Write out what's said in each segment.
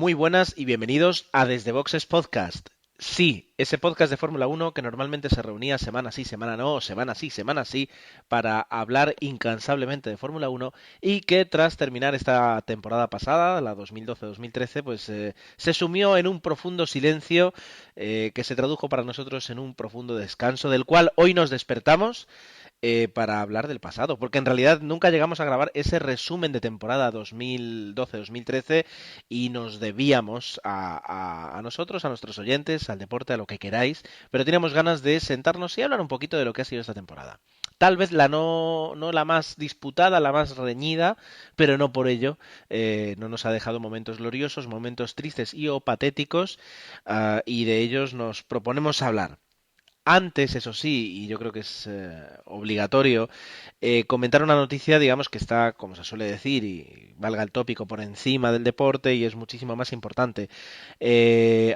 Muy buenas y bienvenidos a Desde Boxes Podcast. Sí, ese podcast de Fórmula 1 que normalmente se reunía semana sí, semana no, semana sí, para hablar incansablemente de Fórmula 1 y que tras terminar esta temporada pasada, la 2012-2013, pues se sumió en un profundo silencio que se tradujo para nosotros en un profundo descanso, del cual hoy nos despertamos para hablar del pasado, porque en realidad nunca llegamos a grabar ese resumen de temporada 2012-2013 y nos debíamos a nosotros, a nuestros oyentes, al deporte, a lo que queráis, pero teníamos ganas de sentarnos y hablar un poquito de lo que ha sido esta temporada. Tal vez no la más disputada, la más reñida, pero no por ello no nos ha dejado momentos gloriosos, momentos tristes y o patéticos, y de ellos nos proponemos hablar. Antes, eso sí, y yo creo que es obligatorio, comentar una noticia, digamos, que está, como se suele decir, y valga el tópico, por encima del deporte y es muchísimo más importante.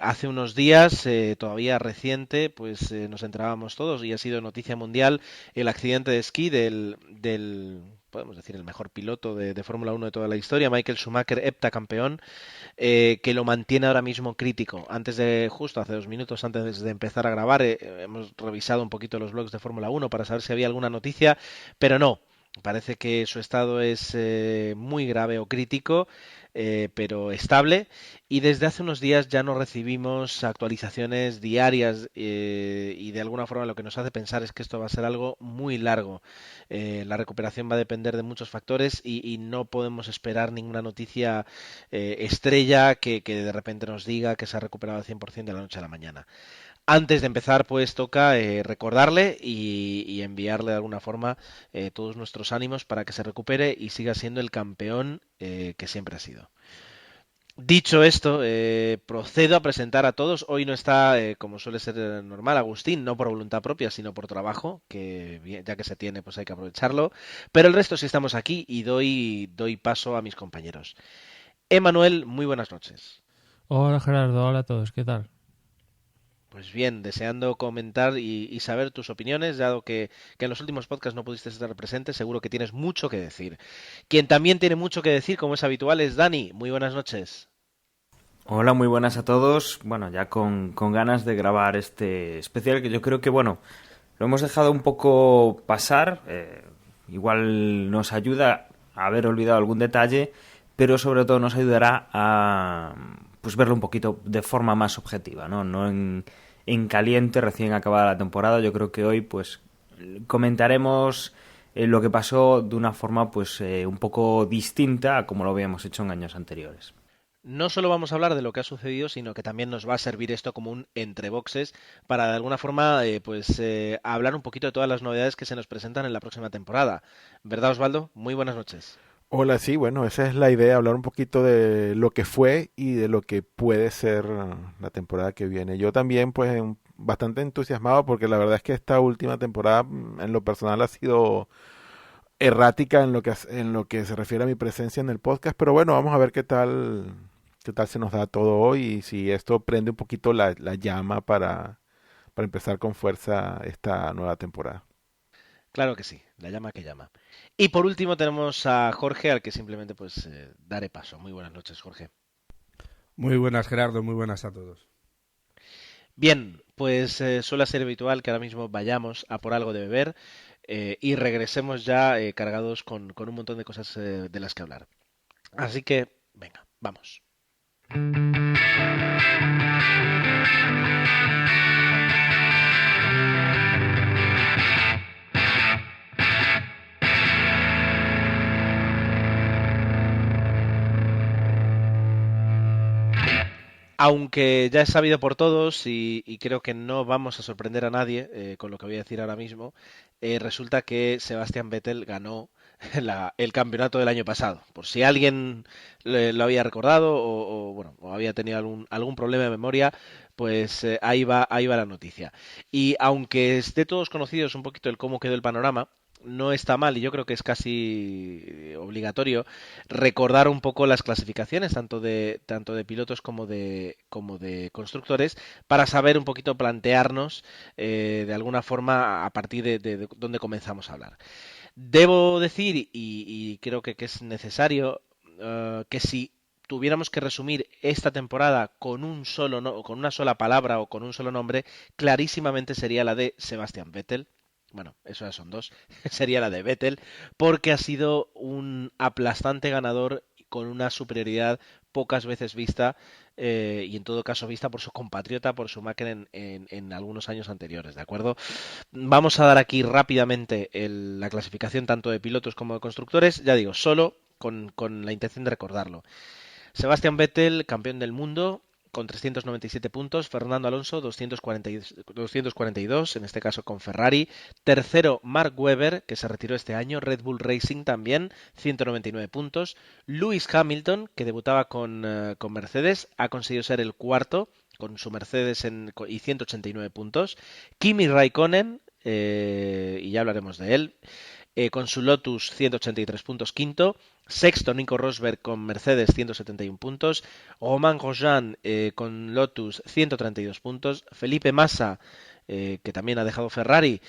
Hace unos días, todavía reciente, pues nos enterábamos todos y ha sido noticia mundial el accidente de esquí podemos decir, el mejor piloto de Fórmula 1 de toda la historia, Michael Schumacher, heptacampeón, que lo mantiene ahora mismo crítico. Justo hace 2 minutos antes de empezar a grabar, hemos revisado un poquito los blogs de Fórmula 1 para saber si había alguna noticia, pero no. Parece que su estado es muy grave o crítico, pero estable. Y desde hace unos días ya no recibimos actualizaciones diarias y de alguna forma lo que nos hace pensar es que esto va a ser algo muy largo. La recuperación va a depender de muchos factores y no podemos esperar ninguna noticia estrella que de repente nos diga que se ha recuperado al 100% de la noche a la mañana. Antes de empezar, pues toca recordarle y enviarle de alguna forma todos nuestros ánimos para que se recupere y siga siendo el campeón que siempre ha sido. Dicho esto, procedo a presentar a todos. Hoy no está, como suele ser normal, Agustín, no por voluntad propia, sino por trabajo, que ya que se tiene, pues hay que aprovecharlo. Pero el resto sí estamos aquí y doy paso a mis compañeros. Emanuel, muy buenas noches. Hola Gerardo, hola a todos, ¿qué tal? Pues bien, deseando comentar y saber tus opiniones, dado que en los últimos podcasts no pudiste estar presente, seguro que tienes mucho que decir. Quien también tiene mucho que decir, como es habitual, es Dani. Muy buenas noches. Hola, muy buenas a todos. Bueno, ya con ganas de grabar este especial que yo creo que, bueno, lo hemos dejado un poco pasar. Igual nos ayuda a haber olvidado algún detalle, pero sobre todo nos ayudará a pues verlo un poquito de forma más objetiva, ¿no? No en caliente, recién acabada la temporada. Yo creo que hoy, pues, comentaremos lo que pasó de una forma, pues, un poco distinta a como lo habíamos hecho en años anteriores. No solo vamos a hablar de lo que ha sucedido, sino que también nos va a servir esto como un entre boxes para de alguna forma hablar un poquito de todas las novedades que se nos presentan en la próxima temporada. ¿Verdad, Osvaldo? Muy buenas noches. Hola, sí, bueno, esa es la idea, hablar un poquito de lo que fue y de lo que puede ser la temporada que viene. Yo también, pues, bastante entusiasmado porque la verdad es que esta última temporada, en lo personal, ha sido errática en lo que se refiere a mi presencia en el podcast, pero bueno, vamos a ver qué tal se nos da todo hoy y si esto prende un poquito la llama para empezar con fuerza esta nueva temporada. Claro que sí, la llama que llama. Y por último tenemos a Jorge, al que simplemente pues daré paso. Muy buenas noches, Jorge. Muy buenas, Gerardo, muy buenas a todos. Bien, pues suele ser habitual que ahora mismo vayamos a por algo de beber y regresemos ya cargados con un montón de cosas de las que hablar. Así que, venga, vamos. Aunque ya es sabido por todos y creo que no vamos a sorprender a nadie con lo que voy a decir ahora mismo, resulta que Sebastian Vettel ganó el campeonato del año pasado. Por si alguien lo había recordado bueno, o había tenido algún problema de memoria, pues ahí va la noticia. Y aunque es de todos conocidos un poquito el cómo quedó el panorama, no está mal y yo creo que es casi obligatorio recordar un poco las clasificaciones tanto de pilotos como de constructores para saber un poquito plantearnos de alguna forma a partir de dónde comenzamos a hablar. Debo decir, y creo que es necesario, que si tuviéramos que resumir esta temporada con con una sola palabra o con un solo nombre, clarísimamente sería la de Sebastian Vettel. Bueno, eso ya son dos. Sería la de Vettel, porque ha sido un aplastante ganador con una superioridad pocas veces vista y en todo caso vista por su compatriota, por Schumacher en algunos años anteriores, ¿de acuerdo? Vamos a dar aquí rápidamente la clasificación tanto de pilotos como de constructores, ya digo, solo con la intención de recordarlo. Sebastian Vettel, campeón del mundo, con 397 puntos. Fernando Alonso, 242, en este caso con Ferrari. Tercero, Mark Webber, que se retiró este año. Red Bull Racing también, 199 puntos. Lewis Hamilton, que debutaba con Mercedes, ha conseguido ser el cuarto con su Mercedes y 189 puntos. Kimi Raikkonen, y ya hablaremos de él, con su Lotus 183 puntos, quinto. Sexto, Nico Rosberg con Mercedes 171 puntos. Romain Grosjean con Lotus 132 puntos. Felipe Massa, que también ha dejado Ferrari,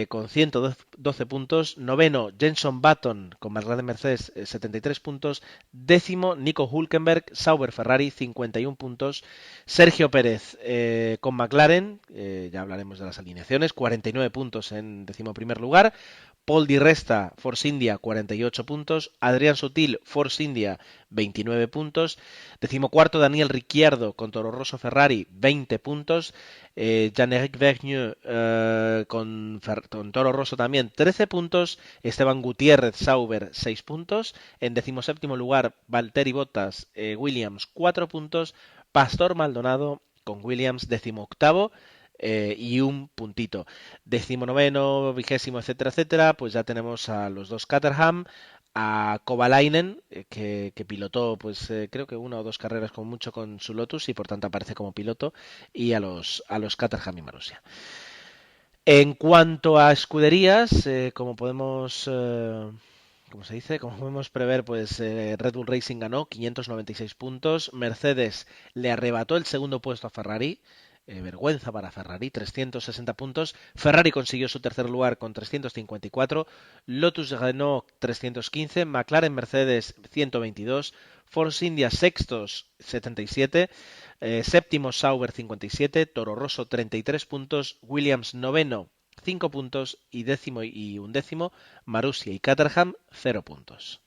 con 112 puntos. Noveno, Jenson Button con McLaren Mercedes 73 puntos. Décimo, Nico Hülkenberg, Sauber Ferrari 51 puntos. Sergio Pérez con McLaren, ya hablaremos de las alineaciones, 49 puntos en 11º lugar. Paul Di Resta, Force India, 48 puntos. Adrián Sutil, Force India, 29 puntos. 14º, Daniel Ricciardo con Toro Rosso Ferrari, 20 puntos. Jean-Éric Vergne con Toro Rosso también, 13 puntos. Esteban Gutiérrez, Sauber, 6 puntos. En 17º lugar, Valtteri Bottas, Williams, 4 puntos. Pastor Maldonado con Williams, 18º. Y un puntito. 19º, 20º, etcétera, etcétera. Pues ya tenemos a los dos Caterham, a Kovalainen, que pilotó, pues creo que una o dos carreras como mucho con su Lotus y por tanto aparece como piloto, y a los Caterham y Marussia. En cuanto a escuderías, como podemos como podemos prever, pues Red Bull Racing ganó 596 puntos. Mercedes le arrebató el segundo puesto a Ferrari. Vergüenza para Ferrari, 360 puntos. Ferrari consiguió su tercer lugar con 354. Lotus Renault 315. McLaren Mercedes 122. Force India sextos 77. Séptimo Sauber 57. Toro Rosso 33 puntos. Williams noveno 5 puntos. Y décimo y undécimo Marussia y Caterham 0 puntos.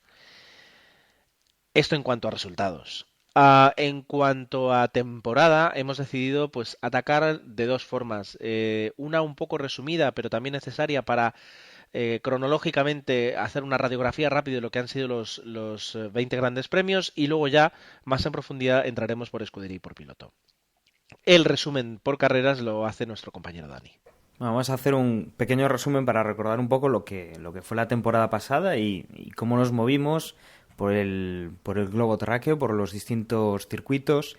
Esto en cuanto a resultados. En cuanto a temporada, hemos decidido pues atacar de dos formas. Una un poco resumida, pero también necesaria para cronológicamente hacer una radiografía rápida de lo que han sido los 20 grandes premios, y luego ya más en profundidad entraremos por escudería y por piloto. El resumen por carreras lo hace nuestro compañero Dani. Vamos a hacer un pequeño resumen para recordar un poco lo que fue la temporada pasada y cómo nos movimos por el globo terráqueo, por los distintos circuitos,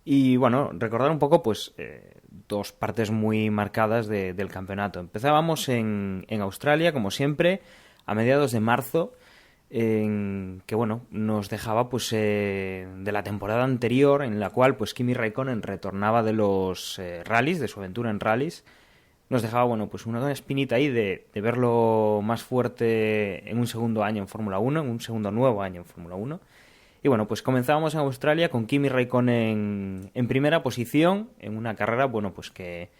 y bueno, recordar un poco pues dos partes muy marcadas del campeonato. Empezábamos en Australia, como siempre, a mediados de marzo, que bueno, nos dejaba pues de la temporada anterior, en la cual pues Kimi Raikkonen retornaba de los rallies, de su aventura en rallies. Nos dejaba, bueno, pues una espinita ahí de verlo más fuerte en un segundo año en Fórmula 1, en un segundo nuevo año en Fórmula 1. Y bueno, pues comenzábamos en Australia con Kimi Raikkonen en primera posición, en una carrera, bueno, pues que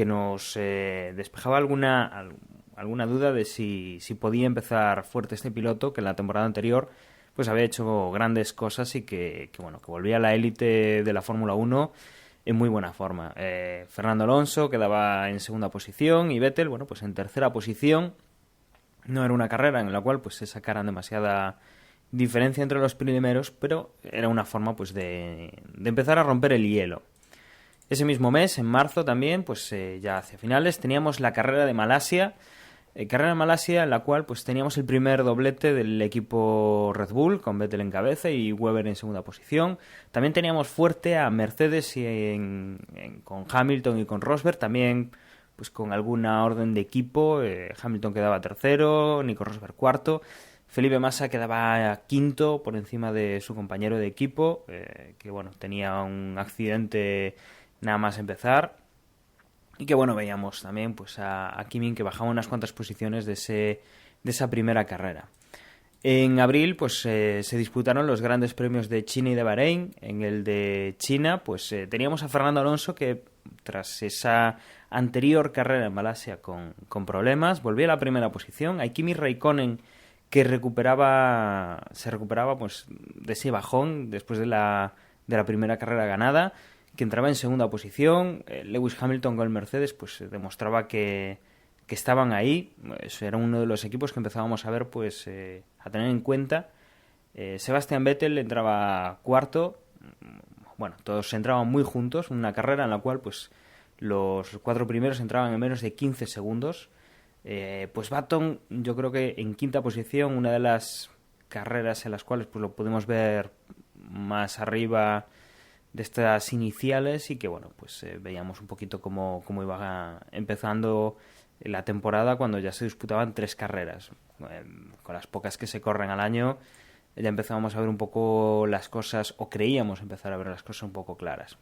nos despejaba alguna duda de si podía empezar fuerte este piloto, que en la temporada anterior pues había hecho grandes cosas y que volvía a la élite de la Fórmula 1 en muy buena forma. Fernando Alonso quedaba en segunda posición y Vettel, bueno, pues en tercera posición. No era una carrera en la cual pues se sacaran demasiada diferencia entre los primeros, pero era una forma pues de empezar a romper el hielo. Ese mismo mes, en marzo también, pues ya hacia finales, teníamos la carrera de Malasia. Carrera en Malasia en la cual pues teníamos el primer doblete del equipo Red Bull, con Vettel en cabeza y Webber en segunda posición. También teníamos fuerte a Mercedes con Hamilton y con Rosberg, también pues con alguna orden de equipo. Hamilton quedaba tercero, Nico Rosberg cuarto, Felipe Massa quedaba quinto por encima de su compañero de equipo, que bueno, tenía un accidente nada más empezar. Y que bueno, veíamos también pues a Kimi, que bajaba unas cuantas posiciones de esa primera carrera. En abril pues se disputaron los grandes premios de China y de Bahrein. En el de China pues teníamos a Fernando Alonso que tras esa anterior carrera en Malasia con problemas volvía a la primera posición. Hay Kimi Raikkonen que se recuperaba pues de ese bajón después de la primera carrera ganada, que entraba en segunda posición. Lewis Hamilton con el Mercedes pues demostraba que estaban ahí. Eso era uno de los equipos que empezábamos a ver pues a tener en cuenta. Sebastian Vettel entraba cuarto. Bueno, todos entraban muy juntos, una carrera en la cual pues los 4 primeros entraban en menos de 15 segundos. Pues Button, yo creo que en quinta posición, una de las carreras en las cuales pues lo pudimos ver más arriba de estas iniciales, y que bueno, pues veíamos un poquito cómo iba empezando la temporada cuando ya se disputaban 3 carreras. Con las pocas que se corren al año ya empezábamos a ver un poco las cosas, o creíamos empezar a ver las cosas un poco claras.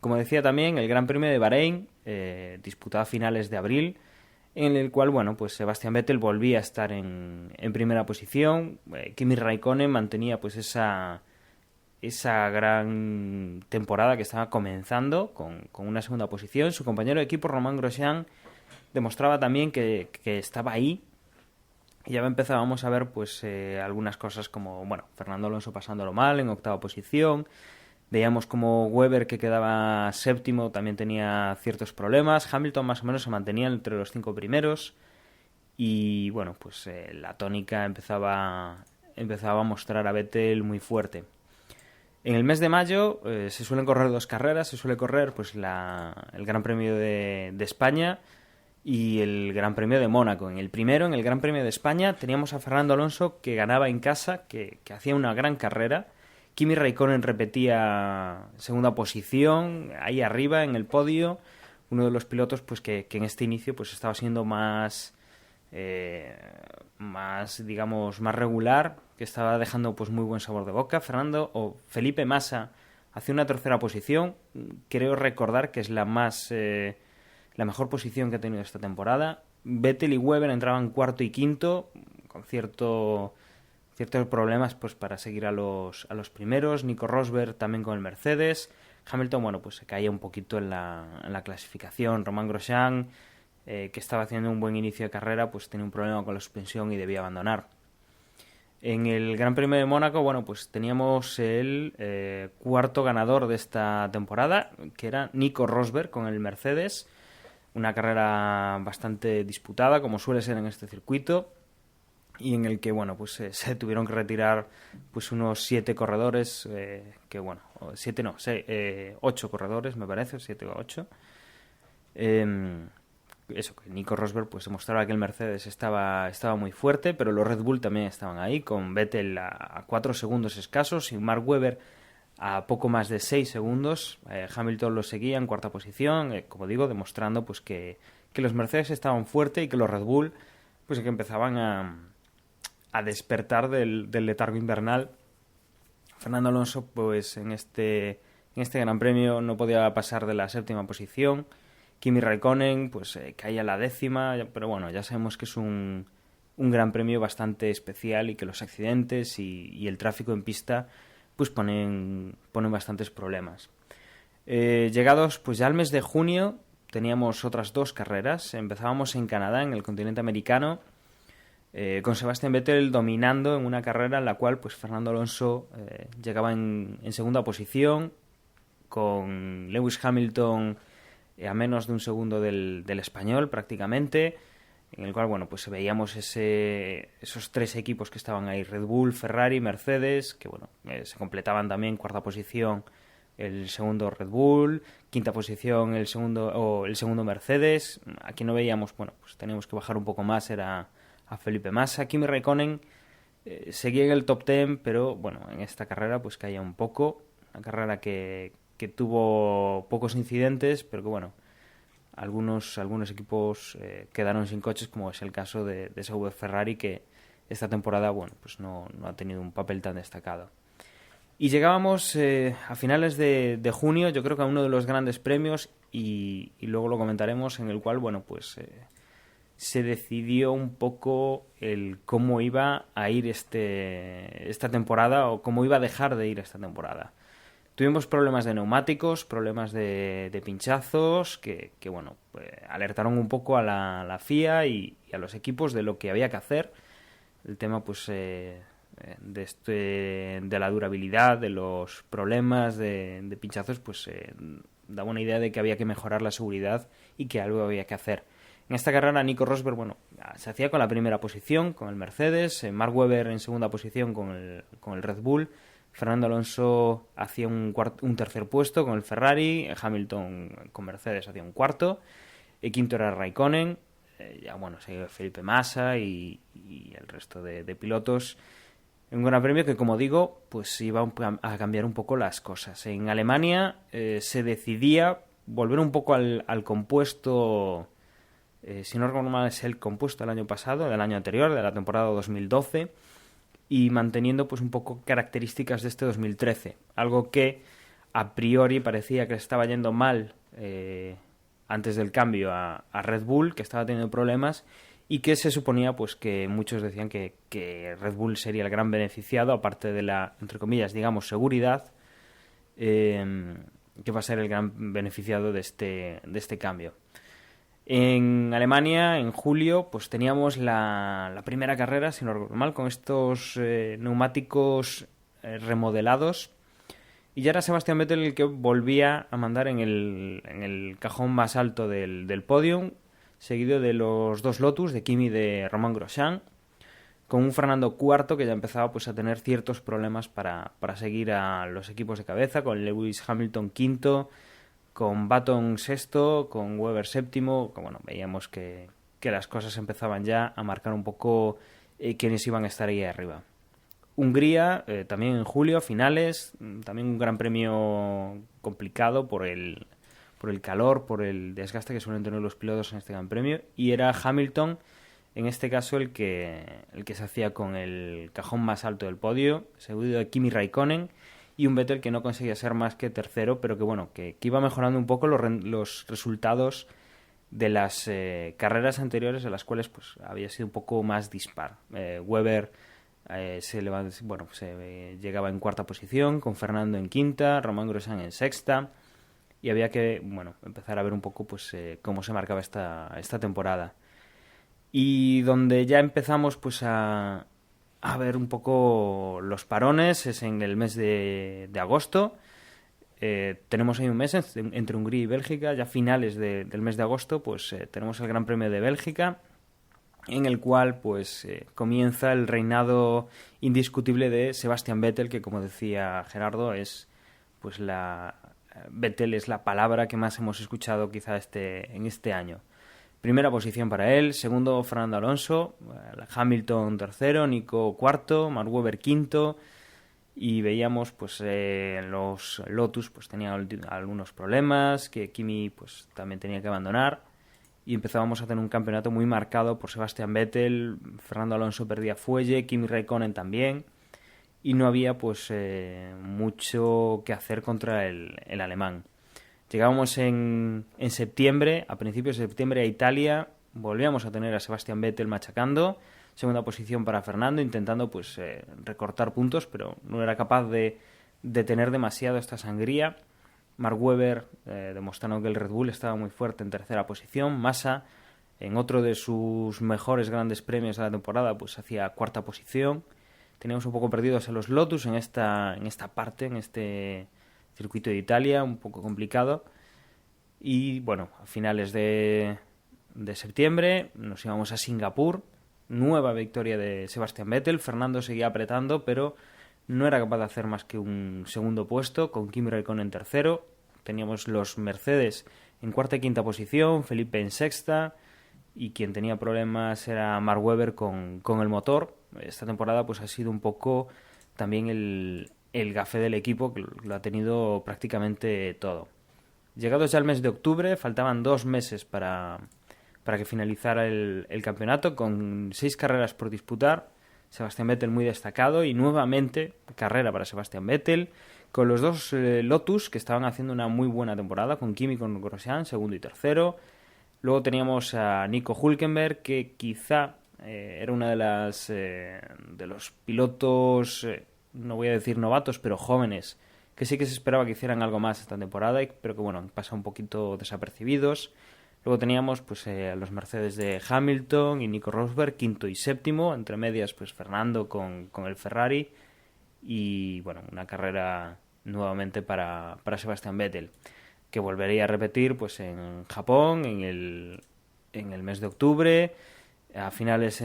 Como decía también, el Gran Premio de Bahrein, disputado a finales de abril, en el cual, bueno, pues Sebastian Vettel volvía a estar en primera posición. Kimi Raikkonen mantenía pues esa gran temporada que estaba comenzando con una segunda posición. Su compañero de equipo, Romain Grosjean, demostraba también que estaba ahí. Y ya empezábamos a ver pues algunas cosas como, bueno, Fernando Alonso pasándolo mal en octava posición. Veíamos como Webber, que quedaba séptimo, también tenía ciertos problemas. Hamilton más o menos se mantenía entre los 5 primeros. Y bueno, pues la tónica empezaba a mostrar a Vettel muy fuerte. En el mes de mayo se suelen correr 2 carreras. Se suele correr pues el Gran Premio de España y el Gran Premio de Mónaco. En el primero, en el Gran Premio de España, teníamos a Fernando Alonso, que ganaba en casa, que hacía una gran carrera. Kimi Raikkonen repetía segunda posición, ahí arriba en el podio. Uno de los pilotos pues que en este inicio pues estaba siendo más digamos, más regular, que estaba dejando pues muy buen sabor de boca. Felipe Massa hacía una tercera posición. Creo recordar que es la mejor posición que ha tenido esta temporada. Vettel y Webber entraban cuarto y quinto, con ciertos problemas pues para seguir a los primeros. Nico Rosberg también con el Mercedes. Hamilton, bueno, pues se caía un poquito en la clasificación. Romain Grosjean, que estaba haciendo un buen inicio de carrera, pues tenía un problema con la suspensión y debía abandonar. En el Gran Premio de Mónaco, bueno, pues teníamos el cuarto ganador de esta temporada, que era Nico Rosberg con el Mercedes. Una carrera bastante disputada, como suele ser en este circuito, y en el que, bueno, pues se tuvieron que retirar pues unos 7 corredores, 8 corredores, me parece, 7 o 8. Eso, que Nico Rosberg pues demostraba que el Mercedes estaba muy fuerte, pero los Red Bull también estaban ahí, con Vettel a 4 segundos escasos y Mark Webber a poco más de 6 segundos. Hamilton lo seguía en cuarta posición, como digo, demostrando pues que los Mercedes estaban fuertes y que los Red Bull pues que empezaban a despertar del letargo invernal. Fernando Alonso pues en este Gran Premio no podía pasar de la séptima posición. Kimi Raikkonen pues caía a la 10ª, pero bueno, ya sabemos que es un Gran Premio bastante especial y que los accidentes y el tráfico en pista pues ponen bastantes problemas. Llegados pues ya al mes de junio teníamos otras 2 carreras. Empezábamos en Canadá, en el continente americano, con Sebastian Vettel dominando en una carrera en la cual pues Fernando Alonso llegaba en segunda posición, con Lewis Hamilton a menos de un segundo del español prácticamente, en el cual bueno pues veíamos esos 3 equipos que estaban ahí, Red Bull, Ferrari, Mercedes, que bueno se completaban también. Cuarta posición el segundo Red Bull, quinta posición el segundo Mercedes. Aquí no veíamos, bueno, pues teníamos que bajar un poco más, era a Felipe Massa. Kimi Raikkonen seguía en el top 10, pero bueno, en esta carrera pues caía un poco. Una carrera que tuvo pocos incidentes, pero que bueno, algunos equipos quedaron sin coches, como es el caso de Sauber Ferrari, que esta temporada bueno pues no ha tenido un papel tan destacado. Y llegábamos a finales de junio, yo creo que a uno de los grandes premios, y luego lo comentaremos, en el cual bueno pues se decidió un poco el cómo iba a ir esta temporada o cómo iba a dejar de ir esta temporada. Tuvimos problemas de neumáticos, problemas de pinchazos que bueno, pues, alertaron un poco a la FIA y a los equipos de lo que había que hacer. El tema pues de la durabilidad, de los problemas de pinchazos, pues daba una idea de que había que mejorar la seguridad y que algo había que hacer. En esta carrera Nico Rosberg, bueno, se hacía con la primera posición, con el Mercedes, Mark Webber en segunda posición con el Red Bull, Fernando Alonso hacía un tercer puesto con el Ferrari, Hamilton con Mercedes hacía un cuarto, y quinto era Raikkonen, ya bueno, seguía Felipe Massa y el resto de pilotos. Un gran premio que, como digo, pues iba a cambiar un poco las cosas. En Alemania se decidía volver un poco al compuesto... si no recuerdo mal, es el compuesto del año pasado, del año anterior, de la temporada 2012, y manteniendo pues un poco características de este 2013, algo que a priori parecía que estaba yendo mal antes del cambio a Red Bull, que estaba teniendo problemas, y que se suponía pues que muchos decían que Red Bull sería el gran beneficiado, aparte de la, entre comillas, digamos, seguridad, que va a ser el gran beneficiado de este cambio. En Alemania, en julio, pues teníamos la primera carrera, si no recuerdo mal, con estos neumáticos remodelados. Y ya era Sebastian Vettel el que volvía a mandar en el cajón más alto del podium, seguido de los dos Lotus, de Kimi y de Romain Grosjean, con un Fernando cuarto que ya empezaba pues a tener ciertos problemas para seguir a los equipos de cabeza, con Lewis Hamilton quinto, con Button sexto, con Webber séptimo, que bueno, veíamos que las cosas empezaban ya a marcar un poco quiénes iban a estar ahí arriba. Hungría, también en julio, finales, también un gran premio complicado por el calor, por el desgaste que suelen tener los pilotos en este gran premio, y era Hamilton, en este caso, el que se hacía con el cajón más alto del podio, seguido de Kimi Raikkonen, y un Vettel que no conseguía ser más que tercero, pero que bueno, que iba mejorando un poco los resultados de las carreras anteriores, en las cuales pues había sido un poco más dispar. Webber llegaba en cuarta posición, con Fernando en quinta, Romain Grosjean en sexta, y había que empezar a ver un poco pues cómo se marcaba esta temporada. Y donde ya empezamos pues a ver un poco los parones es en el mes de agosto. Tenemos ahí un mes entre Hungría y Bélgica, ya finales del mes de agosto, pues tenemos el Gran Premio de Bélgica, en el cual pues comienza el reinado indiscutible de Sebastian Vettel, que como decía Gerardo, es pues Vettel es la palabra que más hemos escuchado quizá en este año. Primera posición para él, segundo Fernando Alonso, Hamilton tercero, Nico cuarto, Mark Webber quinto, y veíamos pues los Lotus pues tenían algunos problemas, que Kimi pues también tenía que abandonar, y empezábamos a tener un campeonato muy marcado por Sebastian Vettel. Fernando Alonso perdía fuelle, Kimi Raikkonen también, y no había pues mucho que hacer contra el alemán. Llegábamos en septiembre, a principios de septiembre, a Italia. Volvíamos a tener a Sebastian Vettel machacando. Segunda posición para Fernando, intentando pues recortar puntos, pero no era capaz de detener demasiado esta sangría. Mark Webber demostrando que el Red Bull estaba muy fuerte en tercera posición. Massa, en otro de sus mejores grandes premios de la temporada, pues hacía cuarta posición. Teníamos un poco perdidos a los Lotus en esta parte, en este circuito de Italia, un poco complicado. Y bueno, a finales de septiembre nos íbamos a Singapur, nueva victoria de Sebastian Vettel. Fernando seguía apretando, pero no era capaz de hacer más que un segundo puesto, con Kimi Raikkonen en tercero. Teníamos los Mercedes en cuarta y quinta posición, Felipe en sexta, y quien tenía problemas era Mark Webber con el motor. Esta temporada pues ha sido un poco también el gafé del equipo, que lo ha tenido prácticamente todo. Llegados ya al mes de octubre, faltaban 2 meses para que finalizara el campeonato, con 6 carreras por disputar. Sebastian Vettel muy destacado, y nuevamente carrera para Sebastian Vettel, con los dos Lotus que estaban haciendo una muy buena temporada, con Kimi y con Grosjean, segundo y tercero. Luego teníamos a Nico Hülkenberg, que quizá era una de los pilotos, no voy a decir novatos, pero jóvenes, que sí que se esperaba que hicieran algo más esta temporada, pero que bueno, pasan un poquito desapercibidos. Luego teníamos pues a los Mercedes de Hamilton y Nico Rosberg, quinto y séptimo, entre medias pues Fernando con el Ferrari, y bueno, una carrera nuevamente para Sebastian Vettel, que volvería a repetir pues en Japón en el mes de octubre, a finales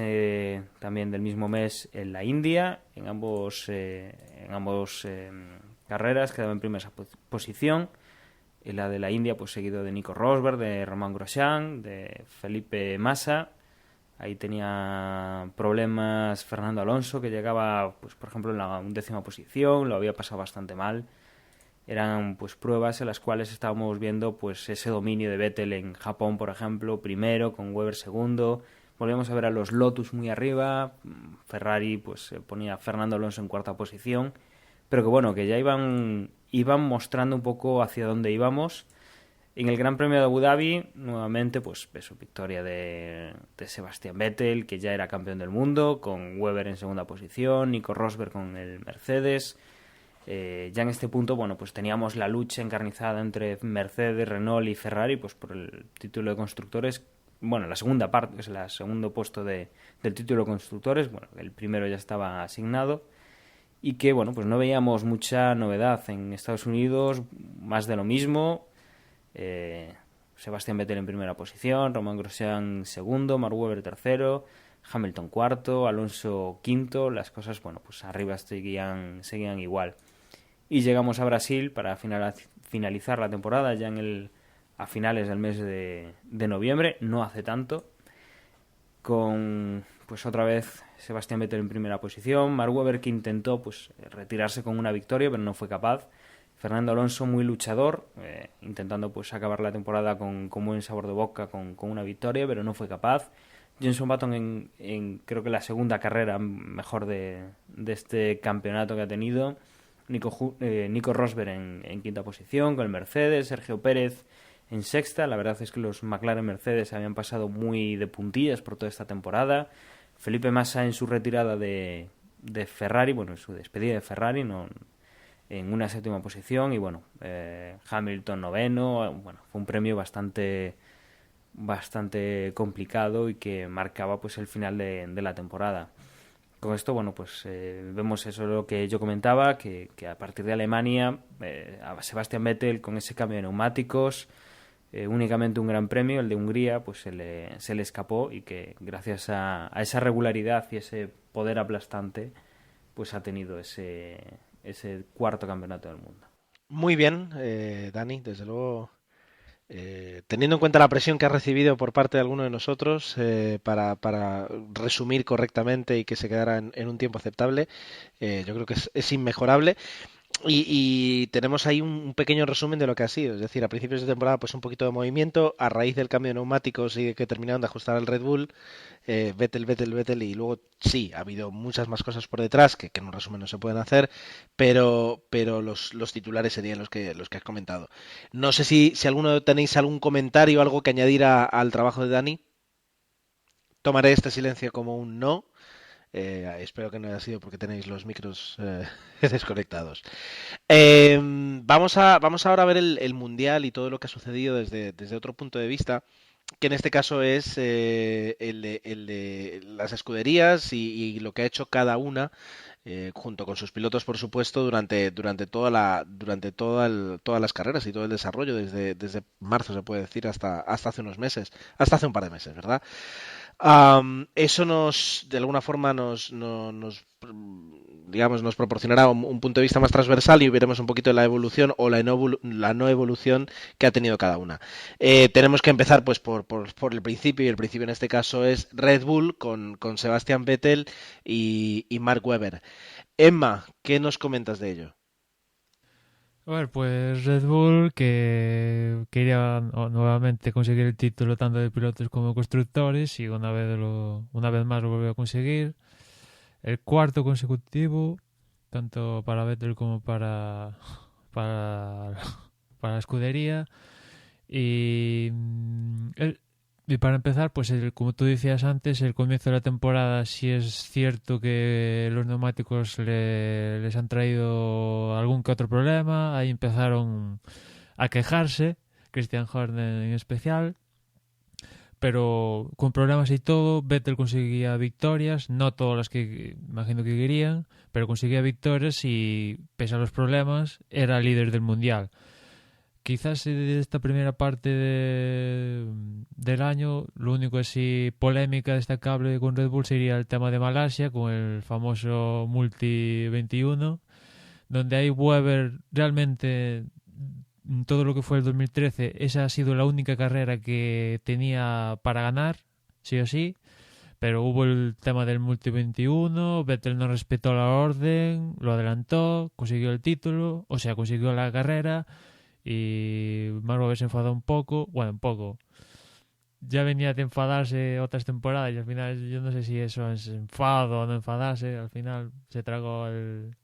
también del mismo mes en la India, en ambos carreras quedaba en primera posición. En la de la India pues seguido de Nico Rosberg, de Romain Grosjean, de Felipe Massa. Ahí tenía problemas Fernando Alonso, que llegaba pues por ejemplo en la 11ª posición, lo había pasado bastante mal. Eran pues pruebas en las cuales estábamos viendo pues ese dominio de Vettel en Japón, por ejemplo, primero, con Webber segundo. Volvíamos a ver a los Lotus muy arriba. Ferrari pues ponía a Fernando Alonso en cuarta posición, pero que bueno, que ya iban mostrando un poco hacia dónde íbamos. En el Gran Premio de Abu Dhabi, nuevamente, pues eso, victoria de Sebastian Vettel, que ya era campeón del mundo, con Webber en segunda posición, Nico Rosberg con el Mercedes. Ya en este punto, bueno, pues teníamos la lucha encarnizada entre Mercedes, Renault y Ferrari, pues por el título de constructores. Bueno, la segunda parte, que es el segundo puesto del título de constructores. Bueno, el primero ya estaba asignado. Y que, bueno, pues no veíamos mucha novedad en Estados Unidos, más de lo mismo. Sebastian Vettel en primera posición, Romain Grosjean segundo, Mark Webber tercero, Hamilton cuarto, Alonso quinto. Las cosas, bueno, pues arriba seguían igual. Y llegamos a Brasil para finalizar la temporada ya a finales del mes de noviembre, no hace tanto, con pues otra vez Sebastian Vettel en primera posición, Mark Webber, que intentó pues retirarse con una victoria pero no fue capaz, Fernando Alonso muy luchador, intentando pues acabar la temporada con buen sabor de boca, con una victoria, pero no fue capaz. Jenson Button en creo que la segunda carrera mejor de este campeonato que ha tenido. Nico Rosberg en quinta posición con el Mercedes, Sergio Pérez en sexta. La verdad es que los McLaren Mercedes habían pasado muy de puntillas por toda esta temporada. Felipe Massa en su retirada de Ferrari, bueno, en su despedida de Ferrari, no, en una séptima posición. Y bueno, Hamilton noveno. Bueno, fue un premio bastante complicado y que marcaba pues el final de la temporada. Con esto, bueno, pues vemos eso lo que yo comentaba, que a partir de Alemania, a Sebastian Vettel con ese cambio de neumáticos, únicamente un gran premio, el de Hungría, pues se le escapó, y que gracias a esa regularidad y ese poder aplastante, pues ha tenido ese cuarto campeonato del mundo. Muy bien, Dani, desde luego. Teniendo en cuenta la presión que ha recibido por parte de alguno de nosotros para resumir correctamente y que se quedara en un tiempo aceptable, yo creo que es inmejorable. Y tenemos ahí un pequeño resumen de lo que ha sido. Es decir, a principios de temporada pues un poquito de movimiento, a raíz del cambio de neumáticos y de que terminaron de ajustar al Red Bull, Vettel, y luego sí, ha habido muchas más cosas por detrás que en un resumen no se pueden hacer, pero los titulares serían los que has comentado. No sé si alguno tenéis algún comentario o algo que añadir al trabajo de Dani. Tomaré este silencio como un no. Espero que no haya sido porque tenéis los micros desconectados. Vamos ahora a ver el Mundial y todo lo que ha sucedido desde otro punto de vista, que en este caso es el de las escuderías y lo que ha hecho cada una, junto con sus pilotos, por supuesto, durante todas las carreras y todo el desarrollo, desde marzo, se puede decir, hasta hace unos meses, hasta hace un par de meses, ¿verdad? Eso de alguna forma nos proporcionará un punto de vista más transversal y veremos un poquito la evolución o la no evolución que ha tenido cada una. Tenemos que empezar pues por el principio, y el principio en este caso es Red Bull con Sebastian Vettel y Mark Webber. Emma, ¿qué nos comentas de ello? A ver, pues Red Bull, que quería nuevamente conseguir el título tanto de pilotos como de constructores, y una vez más lo volvió a conseguir. El cuarto consecutivo, tanto para Vettel como para la escudería. Y Y para empezar, pues como tú decías antes, el comienzo de la temporada sí es cierto que los neumáticos les han traído algún que otro problema. Ahí empezaron a quejarse, Christian Horner en especial. Pero con problemas y todo, Vettel conseguía victorias, no todas las que imagino que querían, pero conseguía victorias y, pese a los problemas, era líder del mundial. Quizás de esta primera parte del año, lo único así polémica destacable con Red Bull sería el tema de Malasia, con el famoso Multi 21, donde ahí Webber realmente, todo lo que fue el 2013, esa ha sido la única carrera que tenía para ganar, sí o sí, pero hubo el tema del Multi 21, Vettel no respetó la orden, lo adelantó, consiguió el título, o sea, consiguió la carrera. Y Marco se enfadó un poco, bueno, un poco. Ya venía de enfadarse otras temporadas y al final yo no sé si eso es enfado o no enfadarse. Al final se tragó el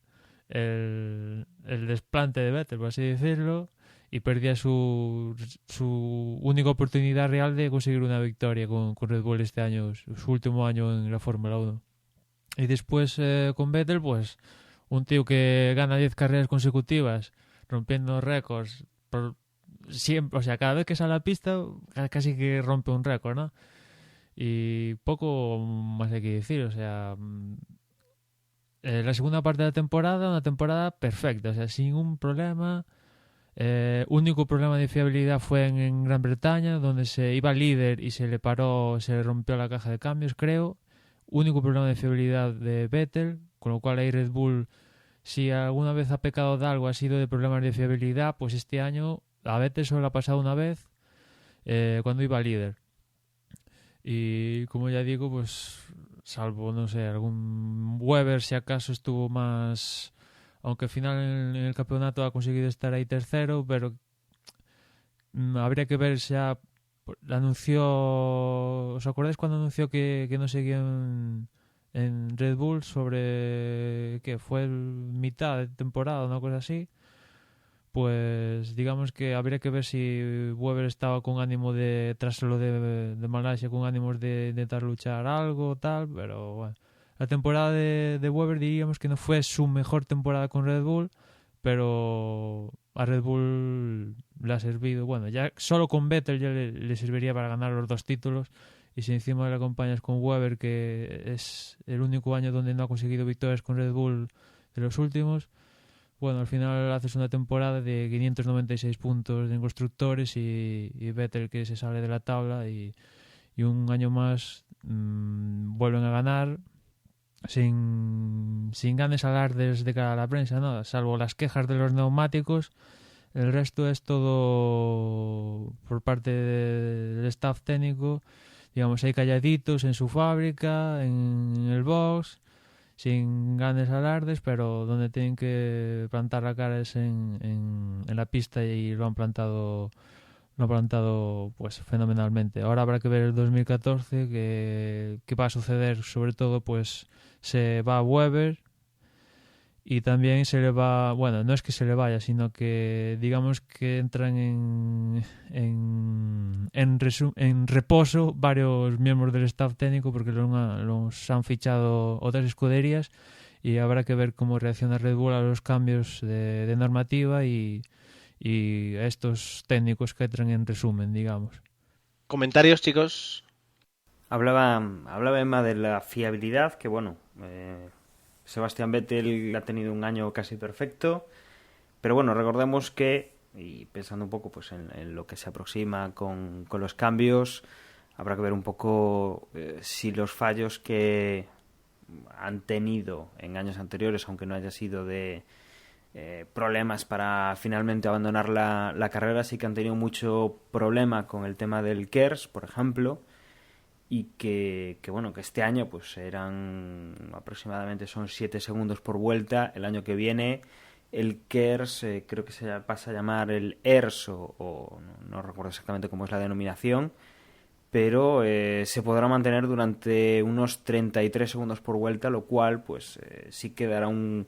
desplante de Vettel, por así decirlo, y perdía su única oportunidad real de conseguir una victoria con Red Bull este año, su último año en la Fórmula 1. Y después con Vettel, pues un tío que gana 10 carreras consecutivas, rompiendo récords siempre, o sea, cada vez que sale a la pista casi que rompe un récord, ¿no? Y poco más hay que decir, o sea, la segunda parte de la temporada, una temporada perfecta, o sea, sin un problema. Único problema de fiabilidad fue en Gran Bretaña, donde se iba líder y se le rompió la caja de cambios, creo. Único problema de fiabilidad de Vettel, con lo cual ahí Red Bull, si alguna vez ha pecado de algo, ha sido de problemas de fiabilidad, pues este año a Vettel solo ha pasado una vez, cuando iba líder. Y como ya digo, pues salvo, no sé, algún Webber si acaso estuvo más, aunque al final en el campeonato ha conseguido estar ahí tercero, pero habría que ver si anunció, ¿os acordáis cuando anunció que no seguía en Red Bull sobre que fue mitad de temporada o una cosa así? Pues digamos que habría que ver si Webber estaba con ánimo de, tras lo de Malasia, con ánimos de intentar luchar algo o tal, pero bueno. La temporada de Webber diríamos que no fue su mejor temporada con Red Bull, pero a Red Bull le ha servido. Bueno, ya solo con Vettel ya le serviría para ganar los 2 títulos, y si encima le acompañas con Webber, que es el único año donde no ha conseguido victorias con Red Bull de los últimos, bueno, al final haces una temporada de 596 puntos en constructores y Vettel que se sale de la tabla, y un año más vuelven a ganar sin grandes alardes de cara a la prensa, ¿no? Salvo las quejas de los neumáticos. El resto es todo por parte del staff técnico, digamos, ahí calladitos en su fábrica, en el box, sin grandes alardes, pero donde tienen que plantar la cara es en la pista, y lo han plantado pues fenomenalmente. Ahora habrá que ver el 2014 qué va a suceder. Sobre todo pues se va a Webber, y también se le va, bueno, no es que se le vaya, sino que digamos que entran en reposo varios miembros del staff técnico, porque los han fichado otras escuderías, y habrá que ver cómo reacciona Red Bull a los cambios de normativa y a estos técnicos que entran en resumen, digamos. ¿Comentarios, chicos? Hablaba Emma de la fiabilidad, que bueno, Sebastián Vettel ha tenido un año casi perfecto, pero bueno, recordemos que, y pensando un poco pues en lo que se aproxima con los cambios, habrá que ver un poco si los fallos que han tenido en años anteriores, aunque no haya sido de problemas para finalmente abandonar la carrera, sí que han tenido mucho problema con el tema del KERS, por ejemplo, y que bueno, que este año pues eran aproximadamente, son 7 segundos por vuelta. El año que viene el KERS creo que se pasa a llamar el ERS, o no recuerdo exactamente cómo es la denominación, pero se podrá mantener durante unos 33 segundos por vuelta, lo cual pues sí que dará un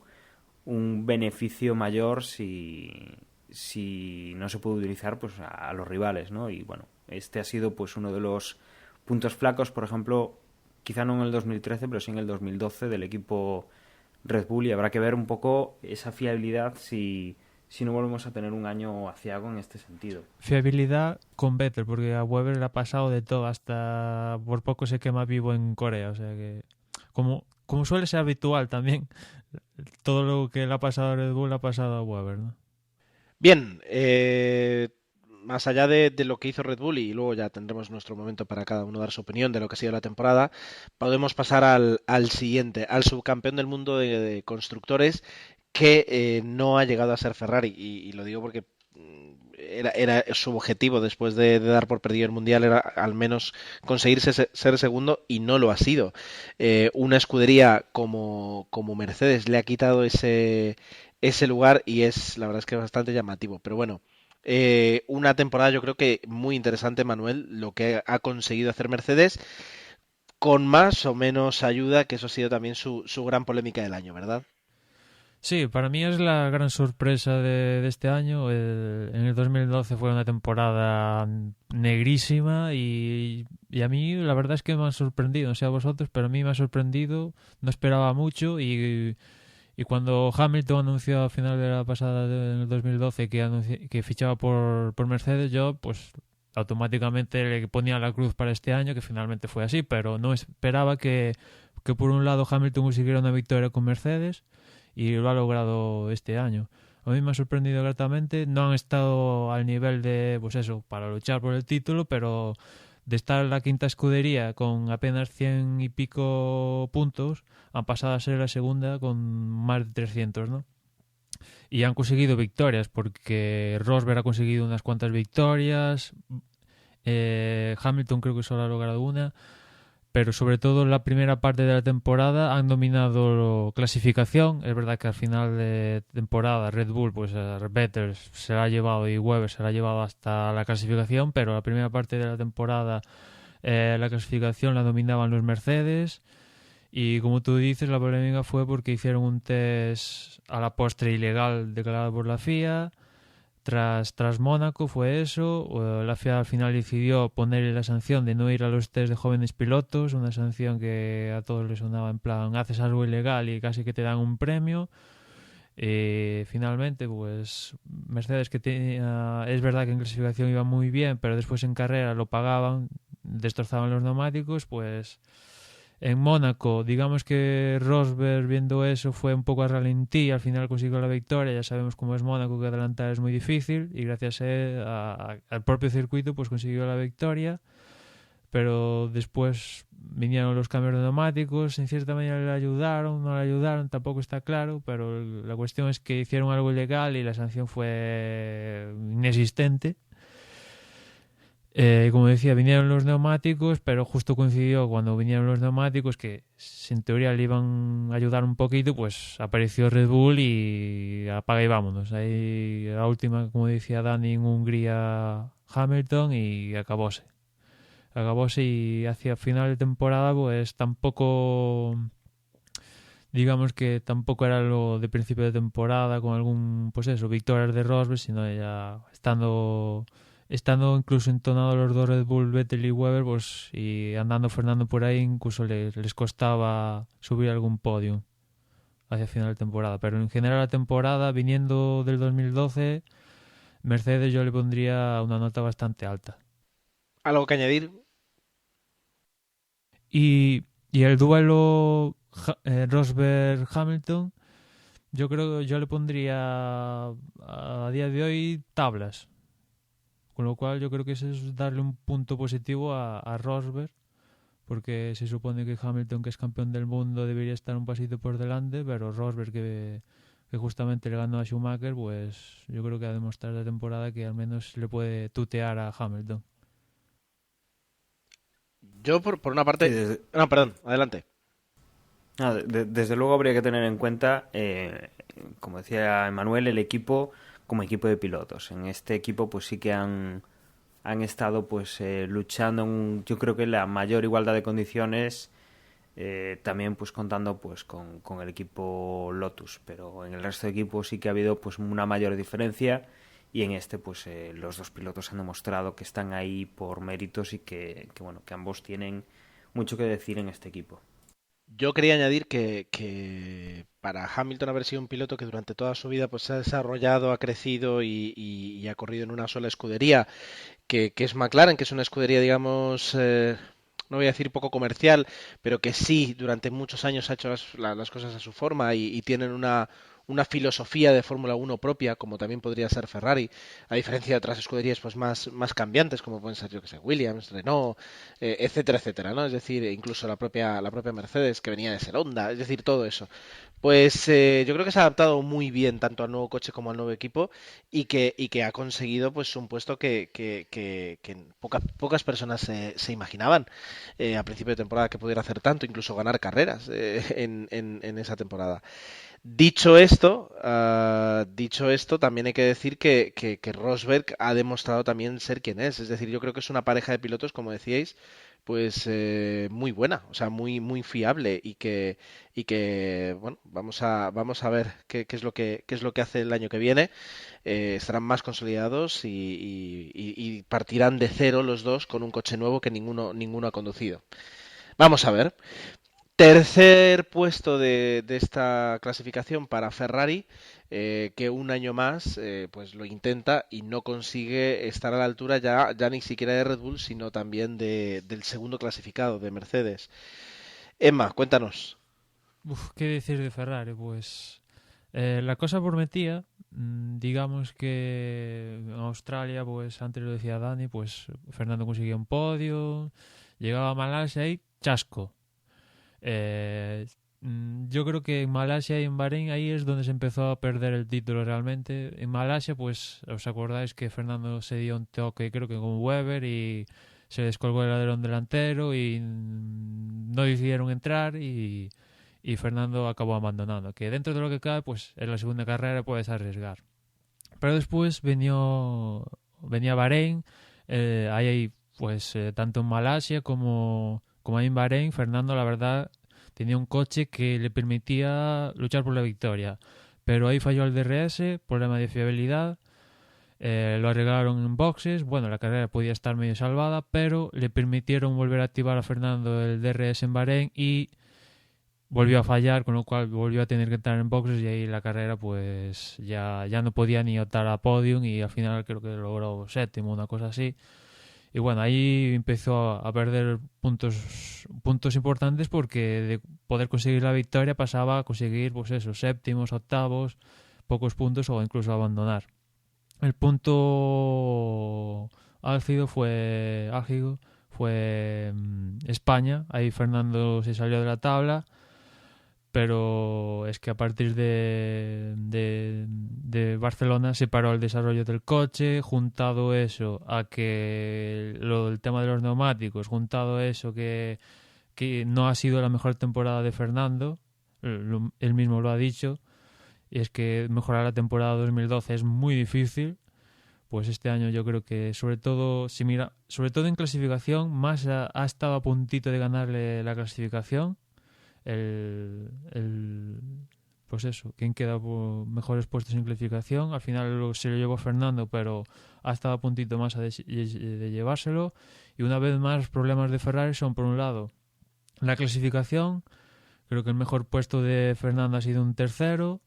beneficio mayor si si no se puede utilizar pues a los rivales, ¿no? Y bueno, este ha sido pues uno de los puntos flacos, por ejemplo, quizá no en el 2013, pero sí en el 2012 del equipo Red Bull, y habrá que ver un poco esa fiabilidad si no volvemos a tener un año aciago en este sentido. Fiabilidad con Vettel, porque a Weber le ha pasado de todo, hasta por poco se quema vivo en Corea, o sea que como suele ser habitual también, todo lo que le ha pasado a Red Bull le ha pasado a Weber, ¿no? Bien, más allá de lo que hizo Red Bull, y luego ya tendremos nuestro momento para cada uno dar su opinión de lo que ha sido la temporada, podemos pasar al siguiente, al subcampeón del mundo de constructores, que no ha llegado a ser Ferrari. Y lo digo porque era su objetivo después de dar por perdido el Mundial, era al menos conseguir ser segundo, y no lo ha sido. Una escudería como Mercedes le ha quitado ese lugar, y la verdad es que es bastante llamativo. Pero bueno, una temporada yo creo que muy interesante, Manuel, lo que ha conseguido hacer Mercedes, con más o menos ayuda, que eso ha sido también su gran polémica del año, ¿verdad? Sí, para mí es la gran sorpresa de este año. En el 2012 fue una temporada negrísima y a mí la verdad es que me ha sorprendido, no sé a vosotros, pero a mí me ha sorprendido, no esperaba mucho y cuando Hamilton anunció a final de la pasada del 2012 que fichaba por Mercedes, yo pues automáticamente le ponía la cruz para este año, que finalmente fue así, pero no esperaba que por un lado Hamilton consiguiera una victoria con Mercedes y lo ha logrado este año. A mí me ha sorprendido gratamente. No han estado al nivel de, pues eso, para luchar por el título, pero de estar en la quinta escudería con apenas 100 y pico puntos, han pasado a ser la segunda con más de 300, ¿no? Y han conseguido victorias, porque Rosberg ha conseguido unas cuantas victorias, Hamilton creo que solo ha logrado una, pero sobre todo en la primera parte de la temporada han dominado clasificación. Es verdad que al final de temporada Red Bull, pues Vettel se la ha llevado y Weber se la ha llevado hasta la clasificación, pero la primera parte de la temporada la clasificación la dominaban los Mercedes. Y como tú dices, la polémica fue porque hicieron un test a la postre ilegal declarado por la FIA. Tras Mónaco fue eso, la FIA al final decidió ponerle la sanción de no ir a los test de jóvenes pilotos, una sanción que a todos les sonaba en plan, haces algo ilegal y casi que te dan un premio. Finalmente, pues Mercedes, que tenía, es verdad que en clasificación iba muy bien, pero después en carrera lo pagaban, destrozaban los neumáticos, pues en Mónaco, digamos que Rosberg, viendo eso, fue un poco a ralentí, al final consiguió la victoria. Ya sabemos cómo es Mónaco, que adelantar es muy difícil, y gracias al propio circuito pues consiguió la victoria. Pero después vinieron los cambios de neumáticos, en cierta manera le ayudaron, no le ayudaron, tampoco está claro, pero la cuestión es que hicieron algo ilegal y la sanción fue inexistente. Como decía, vinieron los neumáticos, pero justo coincidió cuando vinieron los neumáticos, que en teoría le iban a ayudar un poquito, pues apareció Red Bull y apaga y vámonos. Ahí la última, como decía Dani, en Hungría, Hamilton, y acabóse. Y hacia final de temporada pues tampoco, digamos que tampoco era lo de principio de temporada con algún, pues eso, victorias de Rosberg, sino ya estando incluso entonados los dos Red Bull, Vettel y Weber, pues, y andando Fernando por ahí, incluso les costaba subir algún podio hacia final de temporada. Pero en general la temporada, viniendo del 2012, Mercedes yo le pondría una nota bastante alta. ¿Algo que añadir? Y el duelo Rosberg-Hamilton, yo creo que yo le pondría a día de hoy tablas. Con lo cual yo creo que eso es darle un punto positivo a Rosberg, porque se supone que Hamilton, que es campeón del mundo, debería estar un pasito por delante, pero Rosberg, que justamente le ganó a Schumacher, pues yo creo que ha demostrado la temporada que al menos le puede tutear a Hamilton. Yo por una parte... Sí, No, perdón, adelante. Desde luego habría que tener en cuenta, como decía Emanuel, el equipo como equipo de pilotos. En este equipo pues sí que han estado pues luchando yo creo que la mayor igualdad de condiciones, también pues contando pues con el equipo Lotus, pero en el resto de equipos sí que ha habido pues una mayor diferencia, y en este pues los dos pilotos han demostrado que están ahí por méritos y bueno, que ambos tienen mucho que decir en este equipo. Yo quería añadir que para Hamilton haber sido un piloto que durante toda su vida pues se ha desarrollado, ha crecido y ha corrido en una sola escudería, que es McLaren, que es una escudería, digamos, no voy a decir poco comercial, pero que sí durante muchos años ha hecho las cosas a su forma y tienen una filosofía de Fórmula Uno propia, como también podría ser Ferrari, a diferencia de otras escuderías pues más cambiantes, como pueden ser, yo que sé, Williams, Renault, etcétera, etcétera, ¿no? Es decir, incluso la propia Mercedes, que venía de ser Honda, es decir, todo eso. Pues yo creo que se ha adaptado muy bien tanto al nuevo coche como al nuevo equipo y que ha conseguido pues un puesto que pocas personas se imaginaban a principio de temporada que pudiera hacer tanto, incluso ganar carreras en esa temporada. Dicho esto, también hay que decir que Rosberg ha demostrado también ser quien es. Es decir, yo creo que es una pareja de pilotos, como decíais, pues muy buena, o sea, muy fiable y que bueno, vamos a ver qué es lo que hace el año que viene. Estarán más consolidados y partirán de cero los dos con un coche nuevo que ninguno ha conducido. Vamos a ver. Tercer puesto de esta clasificación para Ferrari, que un año más pues lo intenta y no consigue estar a la altura ya ni siquiera de Red Bull, sino también del segundo clasificado, de Mercedes. Emma, cuéntanos. ¿Qué decir de Ferrari? Pues la cosa prometía, digamos que en Australia, pues antes lo decía Dani, pues Fernando conseguía un podio, llegaba a Malasia y chasco. Eh, yo creo que en Malasia y en Bahrein ahí es donde se empezó a perder el título realmente. En Malasia, pues os acordáis que Fernando se dio un toque, creo que con Weber, y se descolgó el alerón delantero y no decidieron entrar y Fernando acabó abandonando. Que dentro de lo que cabe, pues en la segunda carrera puedes arriesgar. Pero después venía Bahrein, ahí pues tanto en Malasia como ahí en Bahrein, Fernando la verdad tenía un coche que le permitía luchar por la victoria. Pero ahí falló el DRS, problema de fiabilidad, lo arreglaron en boxes, bueno, la carrera podía estar medio salvada, pero le permitieron volver a activar a Fernando el DRS en Bahrein y volvió a fallar, con lo cual volvió a tener que entrar en boxes y ahí la carrera pues ya no podía ni optar a podium y al final creo que logró séptimo, una cosa así. Y bueno, ahí empezó a perder puntos importantes porque de poder conseguir la victoria pasaba a conseguir pues eso, séptimos, octavos, pocos puntos o incluso abandonar. El punto álgido fue España, ahí Fernando se salió de la tabla, pero es que a partir de Barcelona se paró el desarrollo del coche, juntado eso a que el tema de los neumáticos, juntado eso que no ha sido la mejor temporada de Fernando, él mismo lo ha dicho, y es que mejorar la temporada 2012 es muy difícil. Pues este año yo creo que sobre todo en clasificación, Massa ha estado a puntito de ganarle la clasificación. Pues eso, quien queda por mejores puestos en clasificación. Al final se lo llevó Fernando, pero ha estado a puntito más de llevárselo. Y una vez más, los problemas de Ferrari son, por un lado, la clasificación. Creo que el mejor puesto de Fernando ha sido un tercero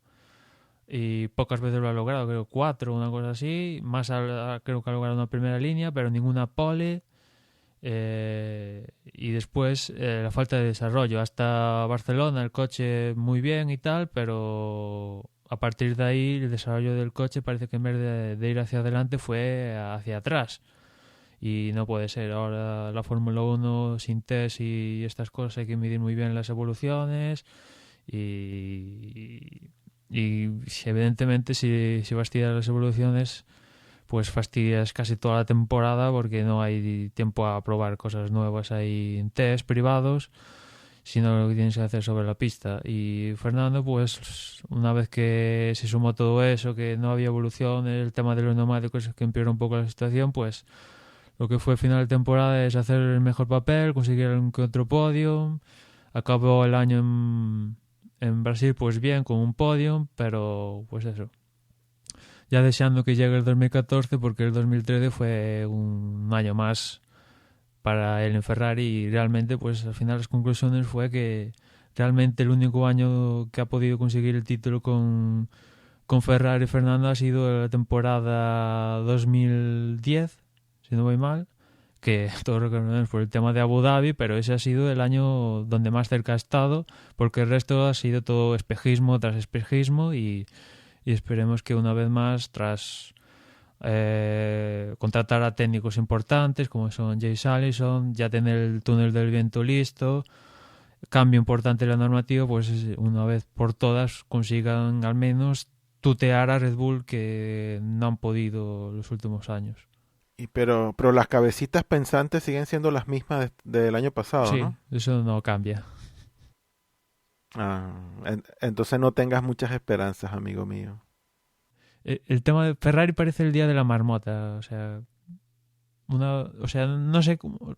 y pocas veces lo ha logrado, creo 4, una cosa así. Más creo que ha logrado una primera línea, pero ninguna pole. Y después la falta de desarrollo. Hasta Barcelona el coche muy bien y tal, pero a partir de ahí el desarrollo del coche parece que en vez de ir hacia adelante fue hacia atrás. Y no puede ser. Ahora la Fórmula 1 sin test y estas cosas hay que medir muy bien las evoluciones y evidentemente si fastidias las evoluciones pues fastidias casi toda la temporada porque no hay tiempo a probar cosas nuevas ahí en test privados, sino lo que tienes que hacer sobre la pista. Y Fernando, pues una vez que se sumó todo eso, que no había evolución, el tema de los neumáticos que empeoró un poco la situación, pues lo que fue final de temporada es hacer el mejor papel, conseguir un que otro podio. Acabó el año en Brasil pues bien, con un podio, pero pues eso. ya deseando que llegue el 2014 porque el 2013 fue un año más para él en Ferrari y realmente pues al final las conclusiones fue que realmente el único año que ha podido conseguir el título con Ferrari Fernando ha sido la temporada 2010, si no voy mal, que todos recordamos por el tema de Abu Dhabi, pero ese ha sido el año donde más cerca ha estado, porque el resto ha sido todo espejismo tras espejismo y esperemos que una vez más, tras contratar a técnicos importantes como son James Allison, ya tener el túnel del viento listo, cambio importante en la normativa, pues una vez por todas consigan al menos tutear a Red Bull que no han podido los últimos años. Pero las cabecitas pensantes siguen siendo las mismas del año pasado, Sí, ¿no? eso no cambia. Entonces no tengas muchas esperanzas, amigo mío. El tema de Ferrari parece el día de la marmota, o sea, no sé cómo,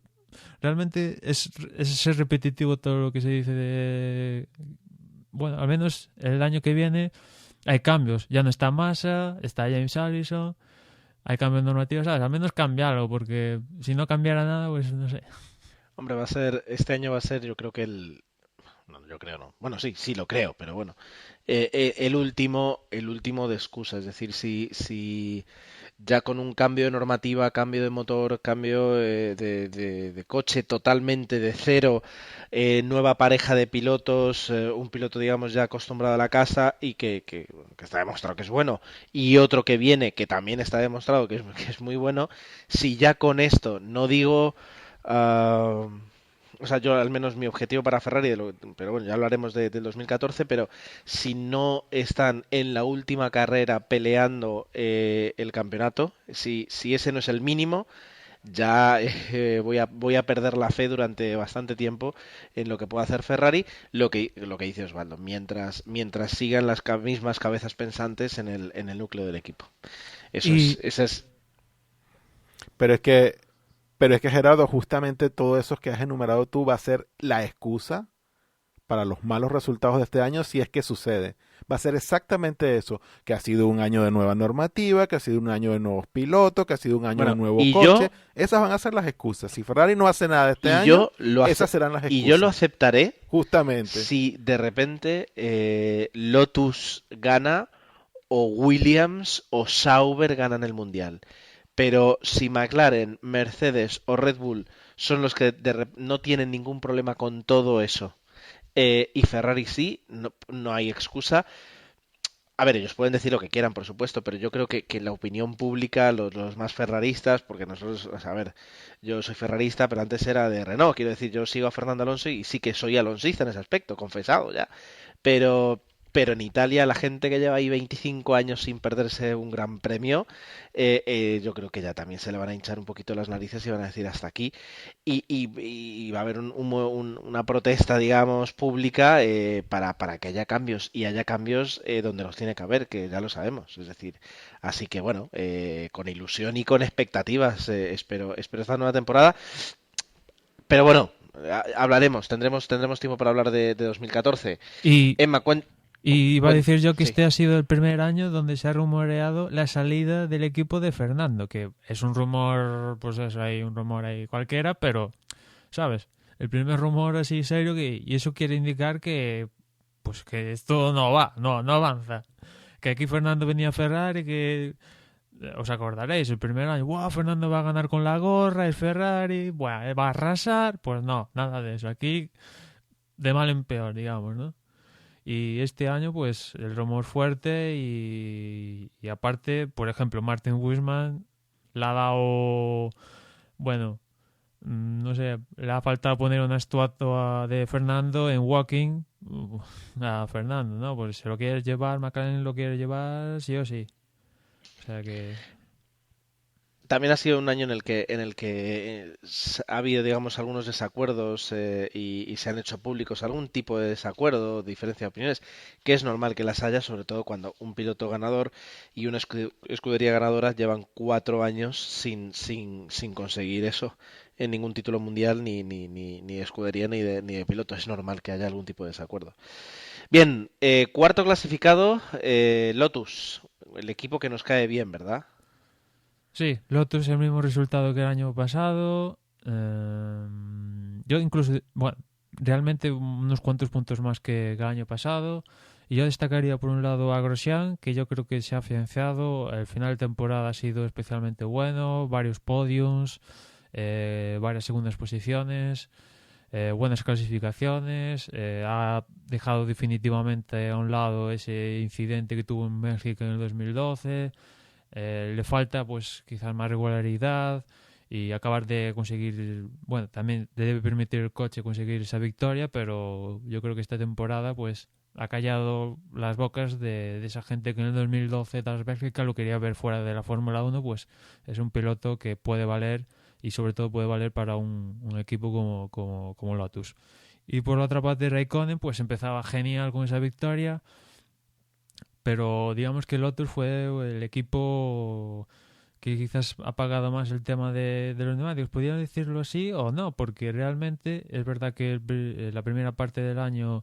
realmente es repetitivo todo lo que se dice de, bueno, al menos el año que viene hay cambios, ya no está Massa, está James Allison, hay cambios normativos, ¿sabes? Al menos cambia algo, porque si no cambiara nada, pues no sé. Hombre, este año va a ser, yo creo que no, yo creo no. Bueno, sí lo creo, pero bueno. El último de excusa. Es decir, si ya con un cambio de normativa, cambio de motor, cambio de coche totalmente de cero, nueva pareja de pilotos, un piloto, digamos, ya acostumbrado a la casa y bueno, que está demostrado que es bueno, y otro que viene que también está demostrado que es muy bueno, si ya con esto, no digo... ah, o sea, yo al menos mi objetivo para Ferrari, pero bueno, ya hablaremos del 2014, pero si no están en la última carrera peleando el campeonato, si ese no es el mínimo, ya voy a perder la fe durante bastante tiempo en lo que pueda hacer Ferrari, lo que dice Osvaldo, mientras sigan las mismas cabezas pensantes en el núcleo del equipo. Esa es. Pero es que Gerardo, justamente todo eso que has enumerado tú va a ser la excusa para los malos resultados de este año si es que sucede. Va a ser exactamente eso, que ha sido un año de nueva normativa, que ha sido un año de nuevos pilotos, que ha sido un año Bueno, de nuevo coche. Esas van a ser las excusas. Si Ferrari no hace nada este año, esas serán las excusas. Y yo lo aceptaré justamente si de repente Lotus gana o Williams o Sauber ganan el Mundial. Pero si McLaren, Mercedes o Red Bull son los que no tienen ningún problema con todo eso, y Ferrari sí, no hay excusa. A ver, ellos pueden decir lo que quieran, por supuesto, pero yo creo que la opinión pública, los más ferraristas, porque nosotros, a ver, yo soy ferrarista, pero antes era de Renault, quiero decir, yo sigo a Fernando Alonso y sí que soy alonsista en ese aspecto, confesado ya. Pero en Italia la gente que lleva ahí 25 años sin perderse un gran premio, yo creo que ya también se le van a hinchar un poquito las narices y van a decir hasta aquí. Y va a haber una protesta, digamos, pública para que haya cambios. Y haya cambios donde los tiene que haber, que ya lo sabemos. Es decir, así que bueno, con ilusión y con expectativas espero esta nueva temporada. Pero bueno, hablaremos, tendremos tiempo para hablar de 2014. Emma, y iba a decir yo que sí. este ha sido el primer año donde se ha rumoreado la salida del equipo de Fernando, que es un rumor, pues eso, hay un rumor ahí cualquiera, pero, ¿sabes? El primer rumor así serio y eso quiere indicar que pues que esto no va, no avanza. Que aquí Fernando venía a Ferrari, que os acordaréis, el primer año, ¡wow! Fernando va a ganar con la gorra, es Ferrari, ¡buah! Va a arrasar. Pues no, nada de eso. Aquí de mal en peor, digamos, ¿no? Y este año, pues, el rumor fuerte y aparte, por ejemplo, Martin Wiesmann le ha dado, bueno, no sé, le ha faltado poner una estatua de Fernando en Walking a Fernando, ¿no? Pues se lo quiere llevar, McLaren lo quiere llevar sí o sí. O sea que... También ha sido un año en el que ha habido, digamos, algunos desacuerdos y se han hecho públicos algún tipo de desacuerdo, diferencia de opiniones, que es normal que las haya, sobre todo cuando un piloto ganador y una escudería ganadora llevan 4 años sin conseguir eso en ningún título mundial, ni de escudería ni de piloto. Es normal que haya algún tipo de desacuerdo. Bien, cuarto clasificado, Lotus. el equipo que nos cae bien, ¿verdad? Sí, Lotus el mismo resultado que el año pasado. Yo incluso, bueno, realmente unos cuantos puntos más que el año pasado. Y yo destacaría por un lado a Grosjean, que yo creo que se ha afianzado. El final de temporada ha sido especialmente bueno, varios podiums, varias segundas posiciones, buenas clasificaciones. Ha dejado definitivamente a un lado ese incidente que tuvo en México en el 2012. Le falta pues quizás más regularidad y acabar de conseguir, bueno, también le debe permitir el coche conseguir esa victoria, pero yo creo que esta temporada pues ha callado las bocas de esa gente que en el 2012 tras Bélgica lo quería ver fuera de la Fórmula 1. Pues es un piloto que puede valer y sobre todo puede valer para un equipo como Lotus. Y por la otra parte Raikkonen pues empezaba genial con esa victoria, pero digamos que Lotus fue el equipo que quizás ha pagado más el tema de los neumáticos. ¿Podría decirlo así o no? Porque realmente es verdad que la primera parte del año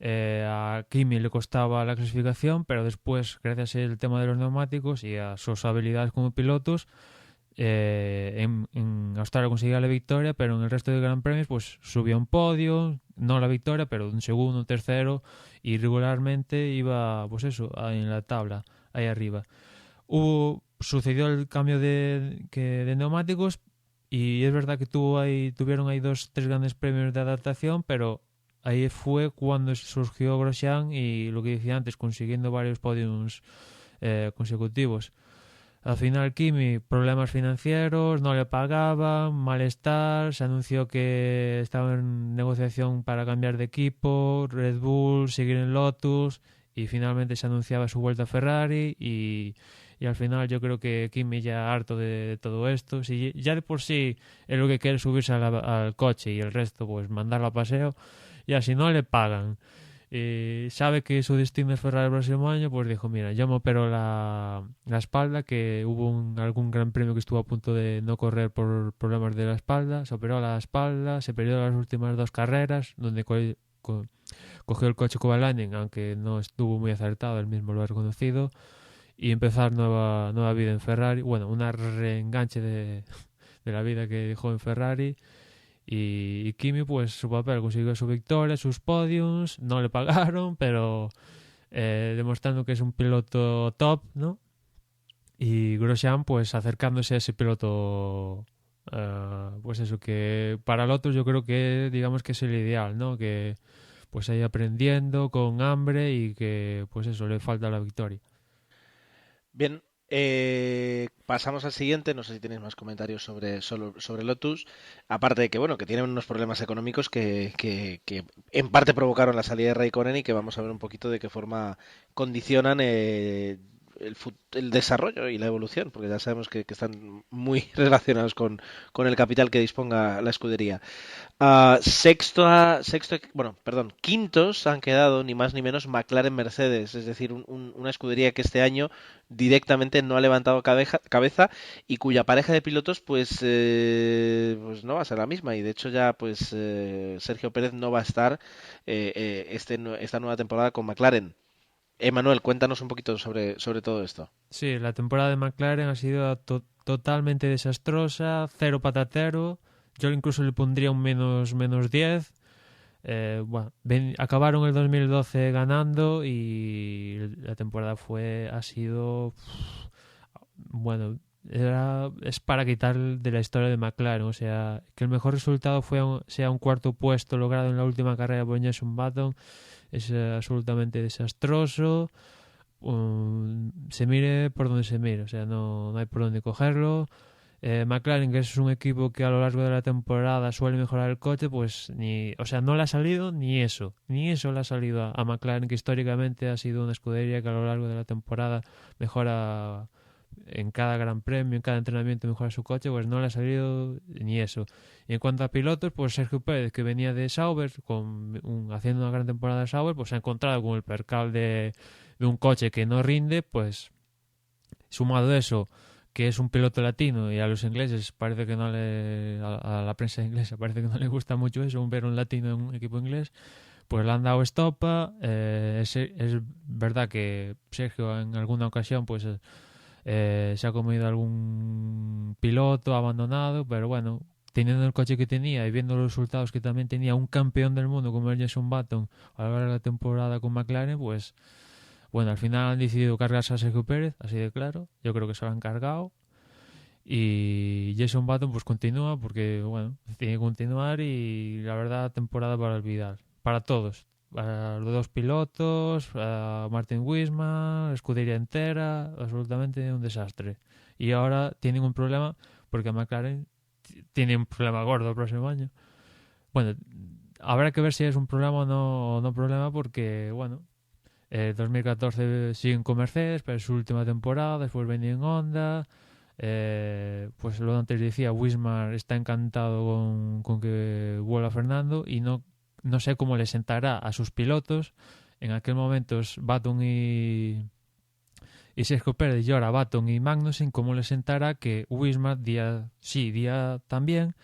a Kimi le costaba la clasificación, pero después, gracias al tema de los neumáticos y a sus habilidades como pilotos, en Australia conseguía la victoria, pero en el resto de Gran Premios pues subió un podio, no la victoria, pero un segundo, un tercero, y regularmente iba pues eso, en la tabla, ahí arriba. Sucedió el cambio de neumáticos y es verdad que tuvieron ahí 2-3 grandes premios de adaptación, pero ahí fue cuando surgió Grosjean y lo que decía antes, consiguiendo varios podiums consecutivos. Al final Kimi, problemas financieros, no le pagaban, malestar, se anunció que estaba en negociación para cambiar de equipo, Red Bull, seguir en Lotus, y finalmente se anunciaba su vuelta a Ferrari y al final yo creo que Kimi ya harto de todo esto, si ya de por sí es lo que quiere subirse al coche y el resto pues mandarlo a paseo, ya si no le pagan, sabe que su destino es Ferrari el próximo año, pues dijo, mira, yo me opero la espalda, que hubo algún gran premio que estuvo a punto de no correr por problemas de la espalda, se operó la espalda, se perdió las últimas 2 carreras, donde cogió el coche Kovalainen, aunque no estuvo muy acertado, él mismo lo ha reconocido, y empezar nueva vida en Ferrari, bueno, una reenganche de la vida que dejó en Ferrari. Y Kimi pues su papel, consiguió su victoria, sus podiums, no le pagaron, pero demostrando que es un piloto top, ¿no? Y Grosjean pues acercándose a ese piloto, pues eso, que para Lotus yo creo que digamos que es el ideal, ¿no? Que pues ahí aprendiendo con hambre y que pues eso, le falta la victoria. Bien, pasamos al siguiente. No sé si tenéis más comentarios sobre Lotus. Aparte de que, bueno, que tienen unos problemas económicos que en parte provocaron la salida de Raikkonen y que vamos a ver un poquito de qué forma condicionan el desarrollo y la evolución, porque ya sabemos que están muy relacionados con el capital que disponga la escudería. Quintos han quedado ni más ni menos McLaren Mercedes, es decir, una escudería que este año directamente no ha levantado cabeza y cuya pareja de pilotos pues no va a ser la misma, y de hecho ya pues Sergio Pérez no va a estar esta nueva temporada con McLaren. Emanuel, cuéntanos un poquito sobre todo esto. Sí, la temporada de McLaren ha sido totalmente desastrosa, cero patatero. Yo incluso le pondría un menos 10. Bueno, acabaron el 2012 ganando y la temporada ha sido bueno, es para quitar de la historia de McLaren. O sea, que el mejor resultado sea un cuarto puesto logrado en la última carrera por Jenson Button es absolutamente desastroso. Se mire por donde se mire, o sea, no hay por dónde cogerlo. McLaren, que es un equipo que a lo largo de la temporada suele mejorar el coche, pues no le ha salido ni eso le ha salido a McLaren, que históricamente ha sido una escudería que a lo largo de la temporada mejora en cada gran premio, en cada entrenamiento mejora su coche, pues no le ha salido ni eso. Y en cuanto a pilotos, pues Sergio Pérez, que venía de Sauber, haciendo una gran temporada de Sauber, pues se ha encontrado con el percal de un coche que no rinde, pues sumado a eso, que es un piloto latino y a los ingleses parece que a la prensa inglesa parece que no le gusta mucho eso, ver un latino en un equipo inglés, pues le han dado estopa. Es verdad que Sergio en alguna ocasión pues se ha comido algún piloto abandonado, pero bueno, teniendo el coche que tenía y viendo los resultados que también tenía un campeón del mundo como el Jenson Button a lo largo de la temporada con McLaren, pues bueno, al final han decidido cargarse a Sergio Pérez, así de claro. Yo creo que se lo han cargado. Y Jason Button pues continúa porque, bueno, tiene que continuar y la verdad, temporada para olvidar. Para todos. Para los dos pilotos, a Martin Wismar, escudería entera, absolutamente un desastre. Y ahora tienen un problema porque McLaren tiene un problema gordo el próximo año. Bueno, habrá que ver si es un problema o no problema porque, bueno, 2014 siguen con Mercedes, pero es su última temporada, después venía en Honda. Pues lo antes decía, Wismar está encantado con que vuelva Fernando y no sé cómo le sentará a sus pilotos. En aquel momento Button y Sergio Pérez, y ahora Button y Magnussen, cómo le sentará que Wismar día también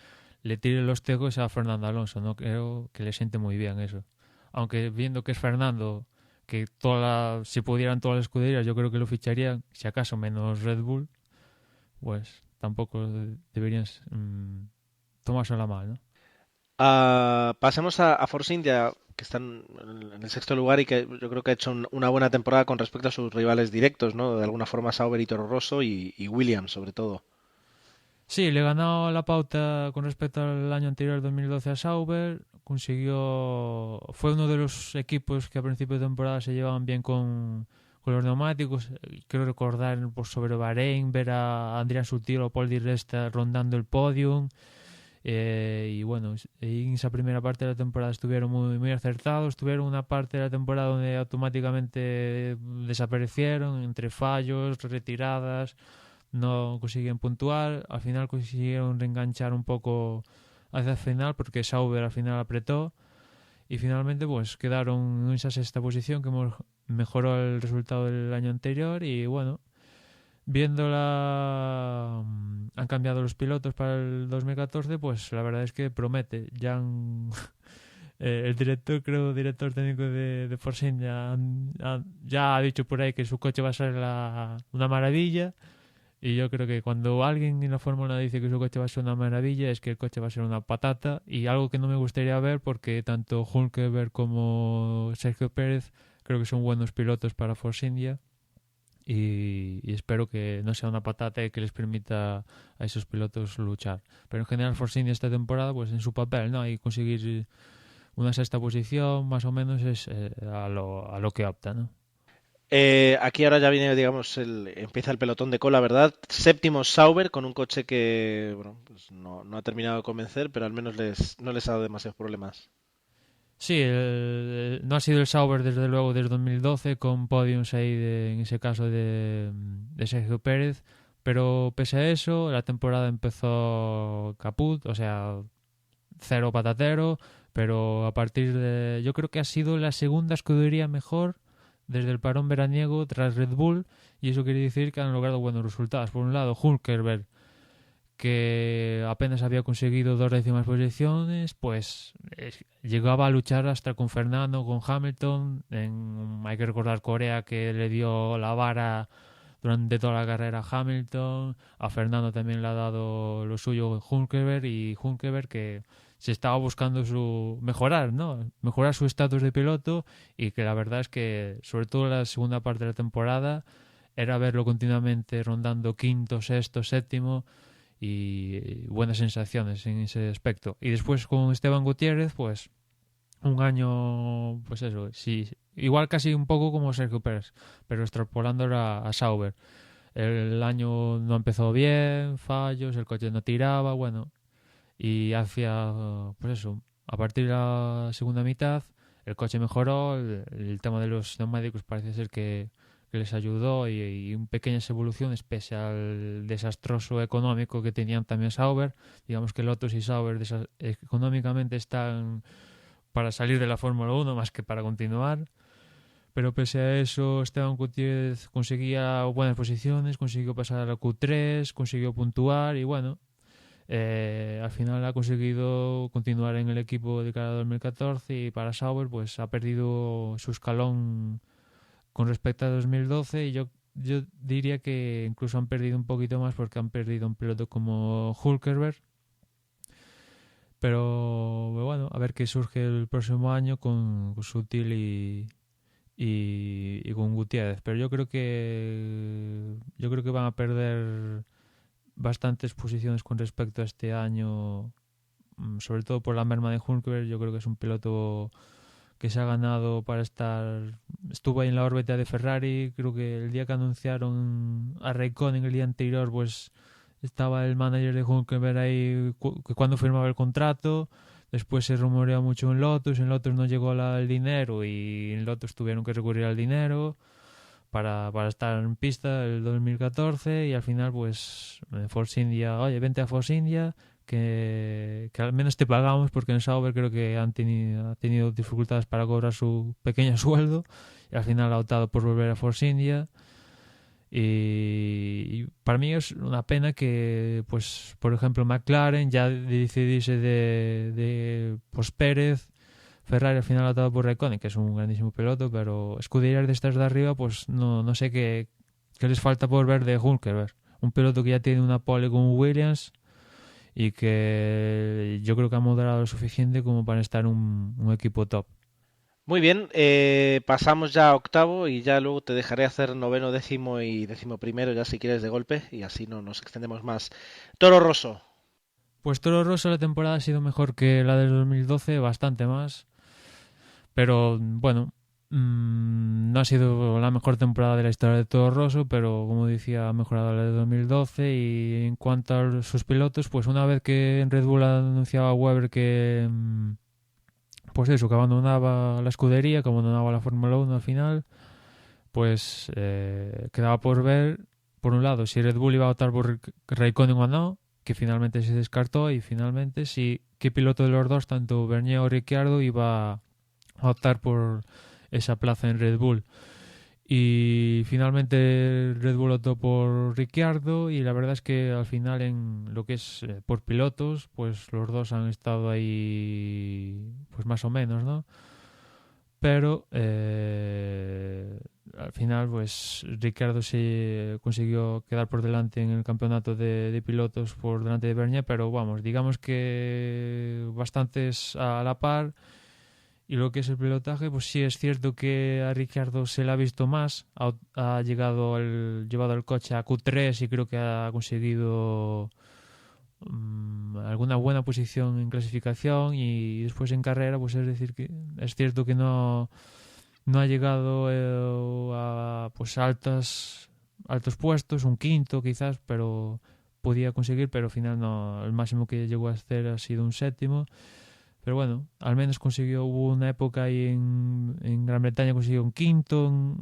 le tire los tecos a Fernando Alonso. No creo que le siente muy bien eso, aunque viendo que es Fernando, que si pudieran todas las escuderías yo creo que lo ficharían, si acaso menos Red Bull, pues tampoco deberían tomársela mal, ¿no? Pasemos a Force India, que están en el sexto lugar y que yo creo que ha hecho una buena temporada con respecto a sus rivales directos, ¿no? De alguna forma Sauber y Toro Rosso y Williams, sobre todo. Sí, le ganó la pauta con respecto al año anterior, 2012, a Sauber. Fue uno de los equipos que a principio de temporada se llevaban bien con los neumáticos. Quiero recordar sobre Bahrein, ver a Adrián Sutil o Paul Di Resta rondando el podium. Y bueno, en esa primera parte de la temporada estuvieron muy, muy acertados. Tuvieron una parte de la temporada donde automáticamente desaparecieron entre fallos, retiradas, no consiguieron puntuar. Al final consiguieron reenganchar un poco hacia el final porque Sauber al final apretó y finalmente pues quedaron en esa sexta posición que mejoró el resultado del año anterior. Y bueno, viéndola, han cambiado los pilotos para el 2014, pues la verdad es que promete. Ya el director técnico de Force India ya ha dicho por ahí que su coche va a ser una maravilla. Y yo creo que cuando alguien en la Fórmula dice que su coche va a ser una maravilla, es que el coche va a ser una patata. Y algo que no me gustaría ver, porque tanto Hülkenberg como Sergio Pérez creo que son buenos pilotos para Force India. Y espero que no sea una patata y que les permita a esos pilotos luchar. Pero en general Force India esta temporada, pues en su papel, ¿no? Y conseguir una sexta posición más o menos es a lo que opta, ¿no? Aquí ahora ya viene, digamos, empieza el pelotón de cola, ¿verdad? Séptimo Sauber, con un coche que, bueno, pues no ha terminado de convencer, pero al menos no les ha dado demasiados problemas. Sí, no ha sido el Sauber desde luego desde 2012, con podiums ahí en ese caso de Sergio Pérez, pero pese a eso la temporada empezó caput, o sea, cero patatero, pero a partir de... Yo creo que ha sido la segunda escudería mejor desde el parón veraniego tras Red Bull, y eso quiere decir que han logrado buenos resultados. Por un lado, Hülkenberg, que apenas había conseguido 2 décimas posiciones, pues llegaba a luchar hasta con Fernando, con Hamilton. Hay que recordar Corea, que le dio la vara durante toda la carrera a Hamilton. A Fernando también le ha dado lo suyo Hülkenberg, y Hülkenberg que se estaba buscando mejorar su estatus de piloto, y que la verdad es que sobre todo en la segunda parte de la temporada era verlo continuamente rondando quinto, sexto, séptimo, y buenas sensaciones en ese aspecto. Y después con Esteban Gutiérrez, pues un año, pues eso, sí, igual casi un poco como Sergio Pérez, pero extrapolando a Sauber. El año no empezó bien, fallos, el coche no tiraba, bueno, y hacia, pues eso, a partir de la segunda mitad el coche mejoró, el tema de los neumáticos parece ser que les ayudó, y pequeñas evoluciones pese al desastroso económico que tenían también Sauber. Digamos que Lotus y Sauber económicamente están para salir de la Fórmula 1 más que para continuar. Pero pese a eso, Esteban Gutiérrez conseguía buenas posiciones, consiguió pasar a la Q3, consiguió puntuar, y bueno, al final ha conseguido continuar en el equipo de cara a 2014 y para Sauber pues ha perdido su escalón con respecto a 2012 y yo diría que incluso han perdido un poquito más porque han perdido un piloto como Hülkenberg. Pero bueno, a ver qué surge el próximo año con Sutil y con Gutiérrez. Pero yo creo que van a perder bastantes posiciones con respecto a este año, sobre todo por la merma de Hülkenberg. Yo creo que es un piloto que se ha ganado para estar... Estuvo ahí en la órbita de Ferrari. Creo que el día que anunciaron a Raikkonen, el día anterior, pues estaba el manager de Hülkenberg ahí que cuando firmaba el contrato. Después se rumoreó mucho en Lotus no llegó el dinero y en Lotus tuvieron que recurrir al dinero para estar en pista el 2014 y al final pues Force India, oye, vente a Force India que al menos te pagamos, porque en Sauber creo que ha tenido dificultades para cobrar su pequeño sueldo y al final ha optado por volver a Force India. Y para mí es una pena que, pues, por ejemplo, McLaren ya decidiese de pues Pérez. Ferrari al final ha optado por Raikkonen, que es un grandísimo piloto, pero escuderías de estas de arriba, pues no sé qué les falta por ver de Hülkenberg. Un piloto que ya tiene una pole con Williams y que yo creo que ha moderado lo suficiente como para estar en un equipo top. Muy bien, pasamos ya a octavo y ya luego te dejaré hacer noveno, décimo y décimo primero, ya si quieres de golpe, y así no nos extendemos más. Toro Rosso. Pues Toro Rosso la temporada ha sido mejor que la del 2012, bastante más. Pero bueno, no ha sido la mejor temporada de la historia de Toro Rosso, pero como decía, ha mejorado la de 2012. Y en cuanto a sus pilotos, pues una vez que en Red Bull anunciaba a Webber que... pues eso, que abandonaba la escudería, que abandonaba la Fórmula 1 al final, pues quedaba por ver, por un lado, si Red Bull iba a optar por Raikkonen o no, que finalmente se descartó, y finalmente si qué piloto de los dos, tanto Bernier o Ricciardo, iba a optar por esa plaza en Red Bull. Y finalmente Red Bull optó por Ricciardo y la verdad es que al final en lo que es por pilotos, pues los dos han estado ahí pues más o menos, ¿no? Pero al final pues Ricciardo se consiguió quedar por delante en el campeonato de pilotos por delante de Bernier, pero vamos, digamos que bastantes a la par. Y lo que es el pilotaje, pues sí es cierto que a Ricciardo se le ha visto más. Ha llevado el coche a Q3 y creo que ha conseguido alguna buena posición en clasificación. Y después en carrera, pues es decir que es cierto que no ha llegado a pues altos puestos, un quinto quizás, pero podía conseguir, pero al final no. El máximo que llegó a hacer ha sido un séptimo. Pero bueno, al menos hubo una época ahí en Gran Bretaña, consiguió un quinto,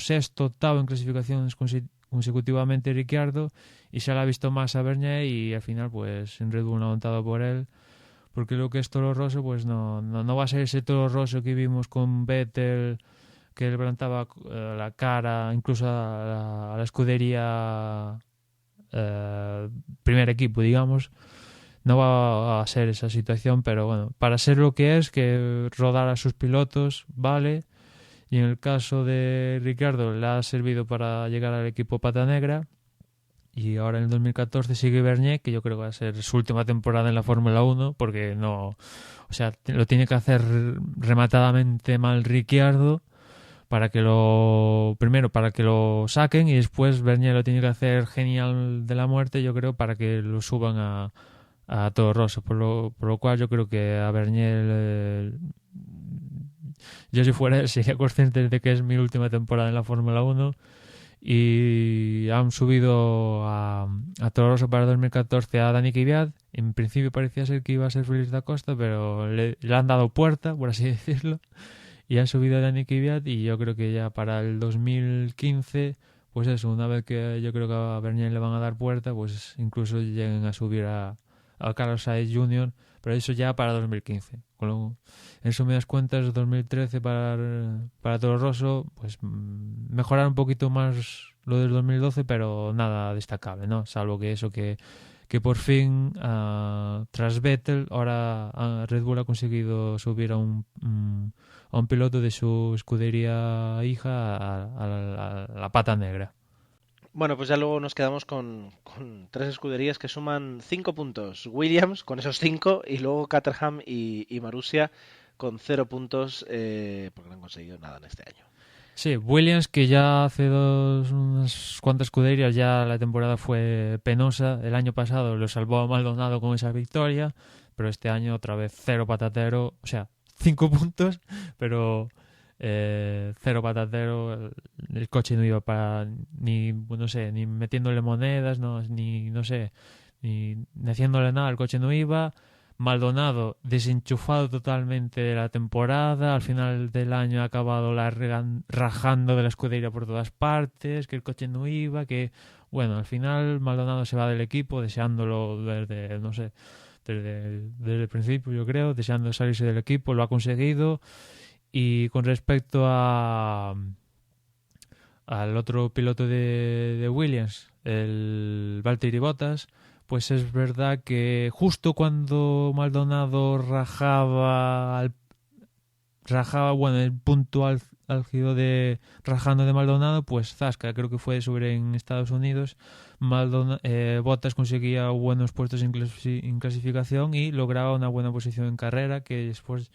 sexto, octavo en clasificaciones consecutivamente Ricciardo, y se le ha visto más a Bernier y al final pues en Red Bull no ha montado por él, porque lo que es Toro Rosso pues no va a ser ese Toro Rosso que vimos con Vettel, que levantaba la cara incluso a la escudería primer equipo, digamos. No va a ser esa situación, pero bueno, para ser lo que es, que rodar a sus pilotos, vale. Y en el caso de Ricciardo le ha servido para llegar al equipo Pata Negra. Y ahora en el 2014 sigue Bernier, que yo creo que va a ser su última temporada en la Fórmula 1, porque no... O sea, lo tiene que hacer rematadamente mal Ricciardo primero para que lo saquen, y después Bernier lo tiene que hacer genial de la muerte, yo creo, para que lo suban a Toro Rosso, por lo cual yo creo que a Bernier yo si fuera él sería consciente de que es mi última temporada en la Fórmula 1 y han subido a Toro Rosso para 2014 a Dani Kvyat. En principio parecía ser que iba a ser Félix da Costa, pero le han dado puerta, por así decirlo, y han subido a Dani Kvyat, y yo creo que ya para el 2015 pues eso, una vez que yo creo que a Bernier le van a dar puerta, pues incluso lleguen a subir a Carlos Sainz Jr., pero eso ya para 2015. En sumidas cuentas, 2013 para Toro Rosso, pues mejorar un poquito más lo del 2012, pero nada destacable, ¿no? Salvo que eso, que que por fin, tras Vettel, ahora Red Bull ha conseguido subir a un piloto de su escudería hija a la pata negra. Bueno, pues ya luego nos quedamos con 3 escuderías que suman 5 puntos. Williams con esos 5 y luego Caterham y Marussia con 0 puntos porque no han conseguido nada en este año. Sí, Williams, que ya hace unas cuantas escuderías ya la temporada fue penosa. El año pasado lo salvó a Maldonado con esa victoria, pero este año otra vez 0 patatero, o sea, 5 puntos, pero 0 patatero. El coche no iba para ni, no sé, ni metiéndole monedas, ni haciéndole nada, el coche no iba. Maldonado desenchufado totalmente de la temporada, al final del año ha acabado rajando de la escudería por todas partes, que el coche no iba, que bueno, al final Maldonado se va del equipo deseándolo desde, no sé, desde el principio, yo creo, deseando salirse del equipo, lo ha conseguido. Y con respecto al otro piloto de Williams, el Valtteri Bottas, pues es verdad que justo cuando Maldonado rajaba el punto álgido de rajando de Maldonado, pues zasca, creo que fue en Estados Unidos, Bottas conseguía buenos puestos en clasificación y lograba una buena posición en carrera, que después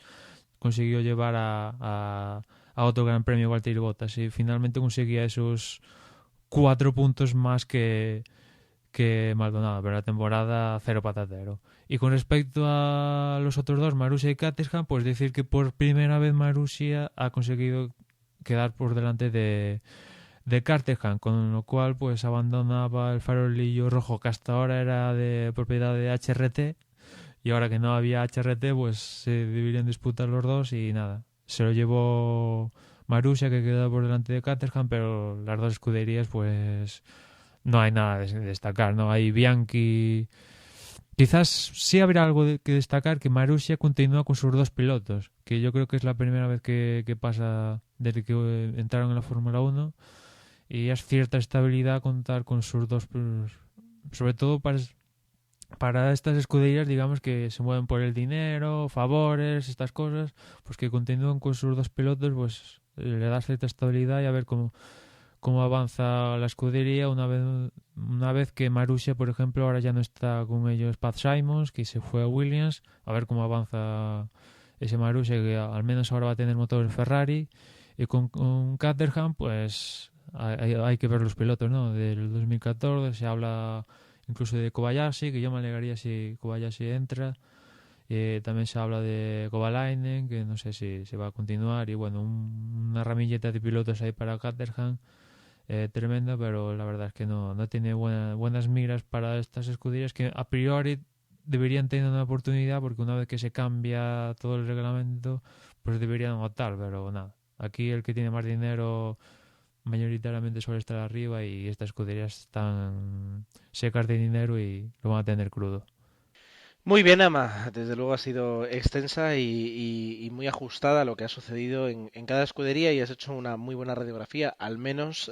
consiguió llevar a otro gran premio Valtteri Bottas, y finalmente conseguía esos 4 puntos más que Maldonado, pero la temporada 0 patatero. Y con respecto a los otros dos, Marussia y Caterham, pues decir que por primera vez Marussia ha conseguido quedar por delante de Caterham, con lo cual pues abandonaba el farolillo rojo que hasta ahora era de propiedad de HRT, y ahora que no había HRT pues se deberían disputar los dos, y nada, se lo llevó Marussia, que quedó por delante de Caterham, pero las dos escuderías pues no hay nada de destacar, ¿no? Hay Bianchi. Quizás sí habrá algo que destacar, que Marussia continúa con sus 2 pilotos, que yo creo que es la primera vez que pasa desde que entraron en la Fórmula 1, y es cierta estabilidad contar con sus 2, sobre todo para estas escuderías, digamos, que se mueven por el dinero, favores, estas cosas, pues que continúan con sus 2 pilotos, pues le da cierta estabilidad, y a ver cómo avanza la escudería una vez que Marussia, por ejemplo, ahora ya no está con ellos Pat Simons, que se fue a Williams. A ver cómo avanza ese Marussia, que al menos ahora va a tener motor Ferrari. Y con Caterham, pues hay que ver los pilotos, ¿no? Del 2014 se habla incluso de Kobayashi, que yo me alegraría si Kobayashi entra. También se habla de Kovalainen, que no sé si se va a continuar. Y bueno, una ramilleta de pilotos ahí para Caterham. Tremenda, pero la verdad es que no tiene buenas miras para estas escuderías, que a priori deberían tener una oportunidad, porque una vez que se cambia todo el reglamento pues deberían optar, pero nada, aquí el que tiene más dinero mayoritariamente suele estar arriba, y estas escuderías están secas de dinero y lo van a tener crudo. Muy bien, Ama. Desde luego ha sido extensa y muy ajustada a lo que ha sucedido en cada escudería, y has hecho una muy buena radiografía, al menos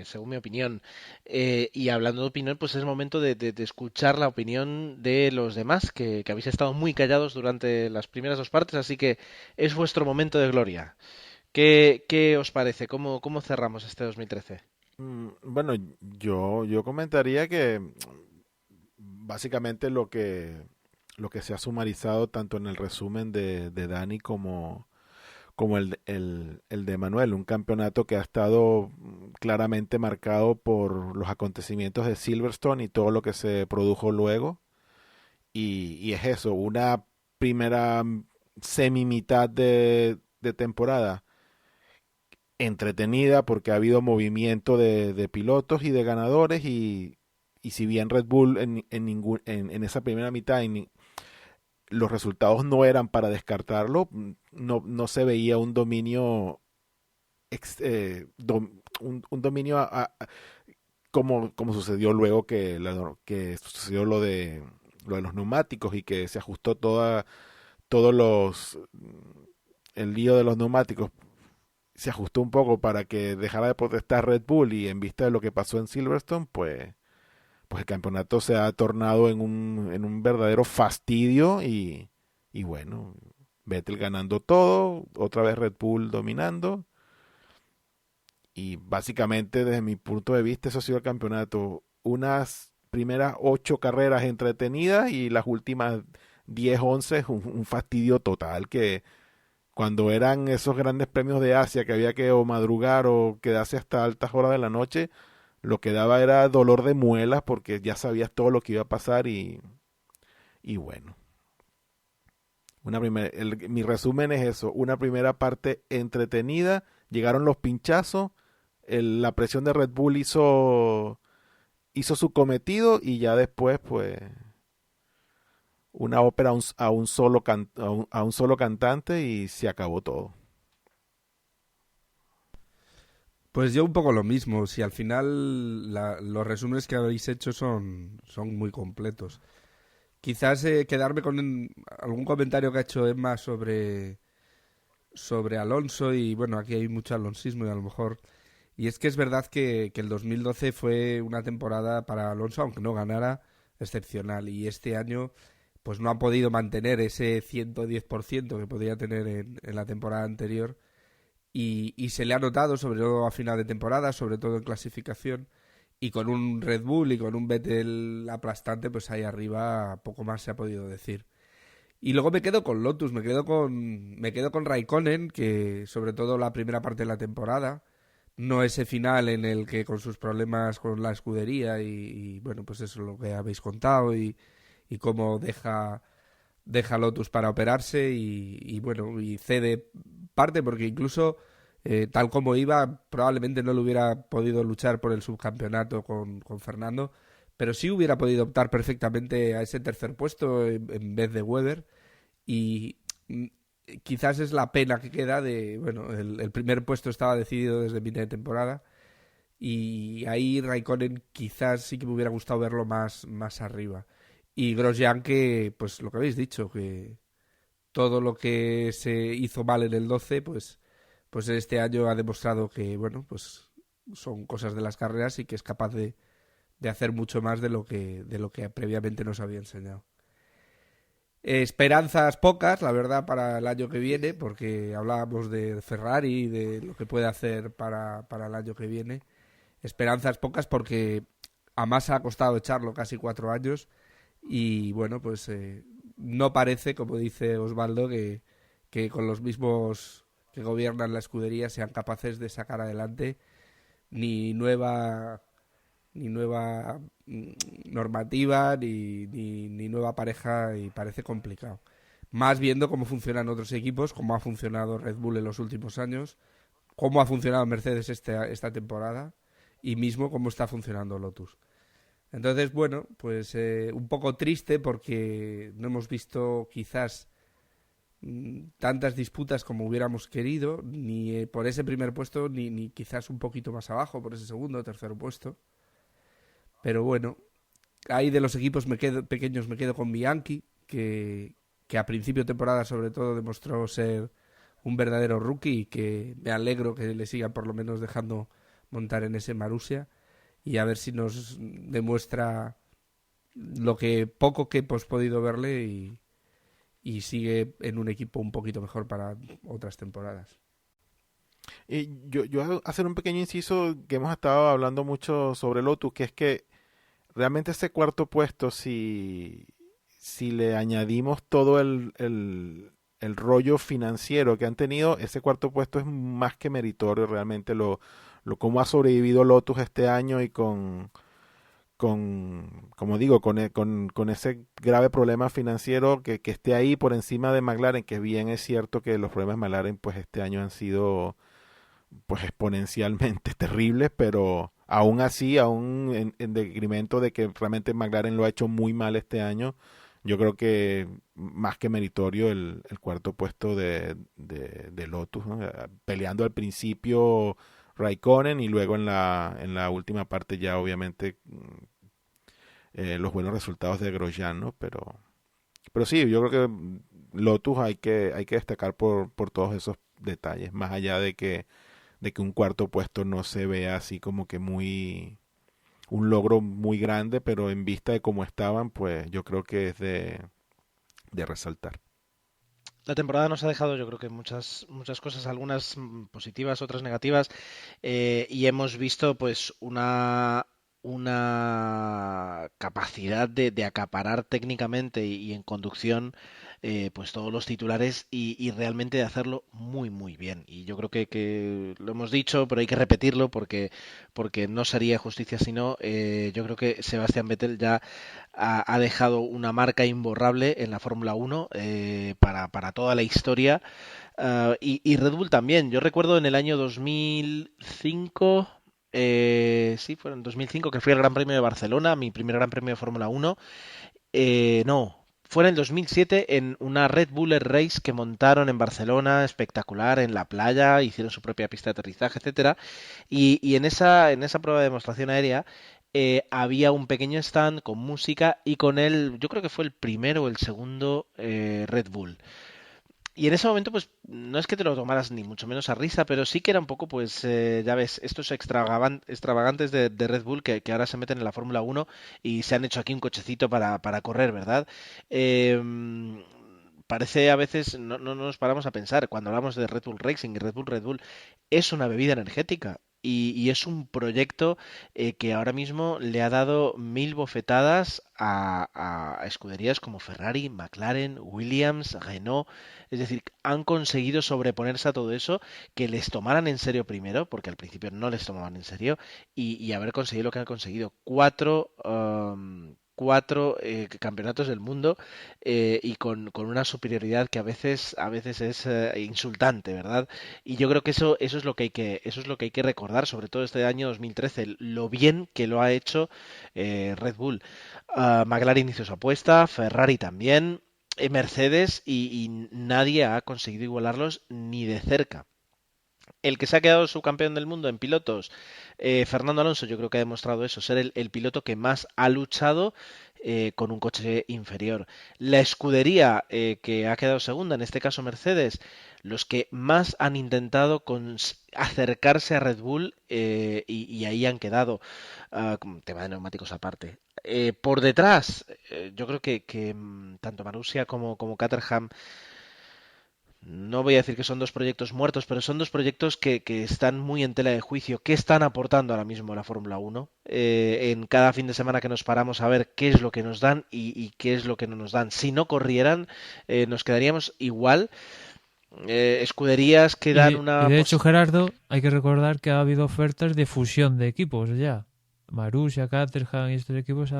según mi opinión. Y hablando de opinión, pues es momento de escuchar la opinión de los demás, que habéis estado muy callados durante las primeras 2 partes, así que es vuestro momento de gloria. ¿Qué os parece? ¿Cómo cerramos este 2013? Bueno, yo comentaría que básicamente lo que se ha sumarizado tanto en el resumen de Dani como el de Manuel, un campeonato que ha estado claramente marcado por los acontecimientos de Silverstone y todo lo que se produjo luego, y es eso, una primera semi-mitad de temporada entretenida, porque ha habido movimiento de pilotos y de ganadores, y si bien Red Bull en esa primera mitad los resultados no eran para descartarlo, no se veía un dominio un dominio como sucedió luego que sucedió lo de los neumáticos, y que se ajustó el lío de los neumáticos se ajustó un poco para que dejara de protestar Red Bull, y en vista de lo que pasó en Silverstone, pues pues el campeonato se ha tornado en un verdadero fastidio y bueno, Vettel ganando todo, otra vez Red Bull dominando. Y básicamente, desde mi punto de vista, eso ha sido el campeonato. Unas primeras 8 carreras entretenidas y las últimas 10, 11, un fastidio total. Que cuando eran esos grandes premios de Asia que había que o madrugar o quedarse hasta altas horas de la noche, lo que daba era dolor de muelas porque ya sabías todo lo que iba a pasar y bueno. Mi resumen es eso, una primera parte entretenida, llegaron los pinchazos, la presión de Red Bull hizo su cometido y ya después pues una ópera a un solo a un solo cantante y se acabó todo. Pues yo un poco lo mismo. Si al final los resúmenes que habéis hecho son muy completos. Quizás quedarme con algún comentario que ha hecho Emma sobre Alonso y bueno, aquí hay mucho alonsismo y a lo mejor... Y es que es verdad que el 2012 fue una temporada para Alonso, aunque no ganara, excepcional. Y este año pues no ha podido mantener ese 110% que podía tener en la temporada anterior. Y se le ha notado, sobre todo a final de temporada, sobre todo en clasificación. Y con un Red Bull y con un Vettel aplastante, pues ahí arriba poco más se ha podido decir. Y luego me quedo con Lotus, me quedo con Raikkonen, que sobre todo la primera parte de la temporada, no ese final en el que con sus problemas con la escudería y bueno, pues eso es lo que habéis contado y cómo deja Lotus para operarse y bueno, y cede parte porque incluso tal como iba probablemente no le hubiera podido luchar por el subcampeonato con Fernando, pero sí hubiera podido optar perfectamente a ese tercer puesto en vez de Webber y quizás es la pena que queda de, bueno, el primer puesto estaba decidido desde mitad de temporada y ahí Raikkonen quizás sí que me hubiera gustado verlo más arriba. Y Grosjean, que pues lo que habéis dicho, que todo lo que se hizo mal en el 12, pues este año ha demostrado que, bueno, pues son cosas de las carreras y que es capaz de hacer mucho más de lo que previamente nos había enseñado. Esperanzas pocas, la verdad, para el año que viene, porque hablábamos de Ferrari y de lo que puede hacer para el año que viene. Esperanzas pocas porque a Massa ha costado echarlo casi 4 años y bueno, pues no parece, como dice Osvaldo, que con los mismos que gobiernan la escudería sean capaces de sacar adelante ni nueva normativa ni nueva pareja y parece complicado. Más viendo cómo funcionan otros equipos, cómo ha funcionado Red Bull en los últimos años, cómo ha funcionado Mercedes esta temporada y mismo cómo está funcionando Lotus. Entonces, bueno, pues un poco triste porque no hemos visto quizás tantas disputas como hubiéramos querido, ni por ese primer puesto, ni quizás un poquito más abajo, por ese segundo o tercer puesto. Pero bueno, ahí de los equipos pequeños me quedo con Bianchi, que a principio de temporada sobre todo demostró ser un verdadero rookie y que me alegro que le sigan por lo menos dejando montar en ese Marussia y a ver si nos demuestra lo que poco que hemos podido verle y sigue en un equipo un poquito mejor para otras temporadas. Y yo hacer un pequeño inciso que hemos estado hablando mucho sobre Lotus, que es que realmente ese cuarto puesto, si le añadimos todo el rollo financiero que han tenido, ese cuarto puesto es más que meritorio realmente lo cómo ha sobrevivido Lotus este año y como digo, con ese grave problema financiero que esté ahí por encima de McLaren, que bien es cierto que los problemas de McLaren pues este año han sido pues exponencialmente terribles, pero aún así, aún en decremento de que realmente McLaren lo ha hecho muy mal este año, yo creo que más que meritorio el cuarto puesto de Lotus, ¿no? Peleando al principio Raikkonen y luego en la última parte ya obviamente los buenos resultados de Grosjean, ¿no? Pero sí, yo creo que Lotus hay que destacar por todos esos detalles, más allá de que un cuarto puesto no se vea así como que muy un logro muy grande, pero en vista de cómo estaban, pues yo creo que es de resaltar. La temporada nos ha dejado, yo creo que muchas cosas, algunas positivas, otras negativas, y hemos visto pues una capacidad de acaparar técnicamente y en conducción pues todos los titulares y realmente de hacerlo muy muy bien. Y yo creo que lo hemos dicho, pero hay que repetirlo porque no sería justicia si no. Yo creo que Sebastián Vettel ya ha dejado una marca imborrable en la Fórmula 1 para toda la historia. Y Red Bull también. Yo recuerdo en el año 2005, sí, fue en 2005 que fui al Gran Premio de Barcelona, mi primer Gran Premio de Fórmula 1. No, fue en el 2007 en una Red Bull Air Race que montaron en Barcelona, espectacular, en la playa, hicieron su propia pista de aterrizaje, etcétera. Y en esa prueba de demostración aérea había un pequeño stand con música y con él, yo creo que fue el primero o el segundo Red Bull. Y en ese momento, pues, no es que te lo tomaras ni mucho menos a risa, pero sí que era un poco, pues, ya ves, estos extravagantes de Red Bull que ahora se meten en la Fórmula 1 y se han hecho aquí un cochecito para correr, ¿verdad? Parece a veces, no nos paramos a pensar, cuando hablamos de Red Bull Racing y Red Bull es una bebida energética. Y es un proyecto que ahora mismo le ha dado mil bofetadas a escuderías como Ferrari, McLaren, Williams, Renault. Es decir, han conseguido sobreponerse a todo eso, que les tomaran en serio primero, porque al principio no les tomaban en serio, y haber conseguido lo que han conseguido. Cuatro campeonatos del mundo y con una superioridad que a veces es insultante, ¿verdad? Y yo creo que eso es lo que hay que recordar, sobre todo este año 2013, lo bien que lo ha hecho Red Bull. McLaren hizo su apuesta, Ferrari también, Mercedes y nadie ha conseguido igualarlos ni de cerca. El que se ha quedado subcampeón del mundo en pilotos, Fernando Alonso, yo creo que ha demostrado eso, ser el piloto que más ha luchado con un coche inferior. La escudería que ha quedado segunda, en este caso Mercedes, los que más han intentado acercarse a Red Bull y ahí han quedado, con tema de neumáticos aparte. Por detrás, yo creo que tanto Marussia como Caterham no voy a decir que son dos proyectos muertos, pero son dos proyectos que están muy en tela de juicio. ¿Qué están aportando ahora mismo a la Fórmula 1? En cada fin de semana que nos paramos a ver qué es lo que nos dan y qué es lo que no nos dan. Si no corrieran, nos quedaríamos igual. Escuderías que Y dan de, y una... de hecho, Gerardo, hay que recordar que ha habido ofertas de fusión de equipos ya. Marussia, Caterham y estos equipos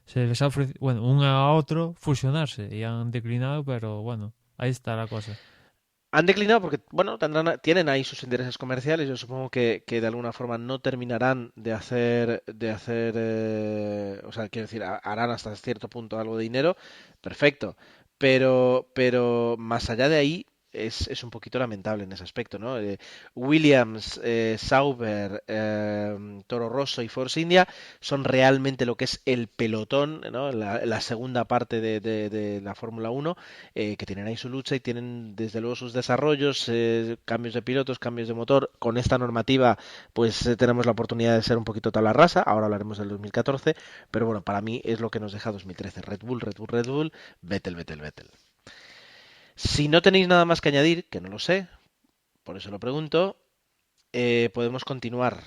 se les ha ofrecido, bueno, uno a otro fusionarse y han declinado, pero bueno, ahí está la cosa. Han declinado porque, bueno, tienen ahí sus intereses comerciales. Yo supongo que de alguna forma no terminarán o sea, quiero decir, harán hasta cierto punto algo de dinero. Perfecto. Pero más allá de ahí es un poquito lamentable en ese aspecto, ¿no? Williams, Sauber, Toro Rosso y Force India son realmente lo que es el pelotón, ¿no? La segunda parte de la Fórmula 1 que tienen ahí su lucha y tienen desde luego sus desarrollos, cambios de pilotos, cambios de motor. Con esta normativa pues tenemos la oportunidad de ser un poquito tabla rasa, ahora hablaremos del 2014, pero bueno, para mí es lo que nos deja 2013, Red Bull, Red Bull, Red Bull, Vettel, Vettel, Vettel. Si no tenéis nada más que añadir, que no lo sé, por eso lo pregunto, podemos continuar.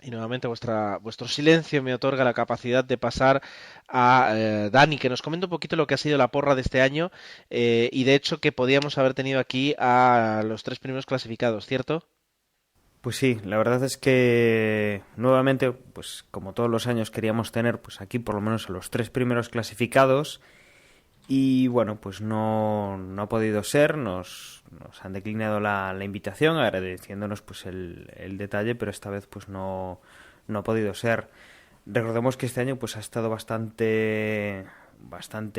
Y nuevamente vuestro silencio me otorga la capacidad de pasar a Dani, que nos comente un poquito lo que ha sido la porra de este año y de hecho que podíamos haber tenido aquí a los tres primeros clasificados, ¿cierto? Pues sí, la verdad es que nuevamente, pues como todos los años queríamos tener pues aquí por lo menos a los tres primeros clasificados y bueno, pues no ha podido ser, nos han declinado la invitación agradeciéndonos pues el detalle, pero esta vez pues no ha podido ser. Recordemos que este año pues ha estado bastante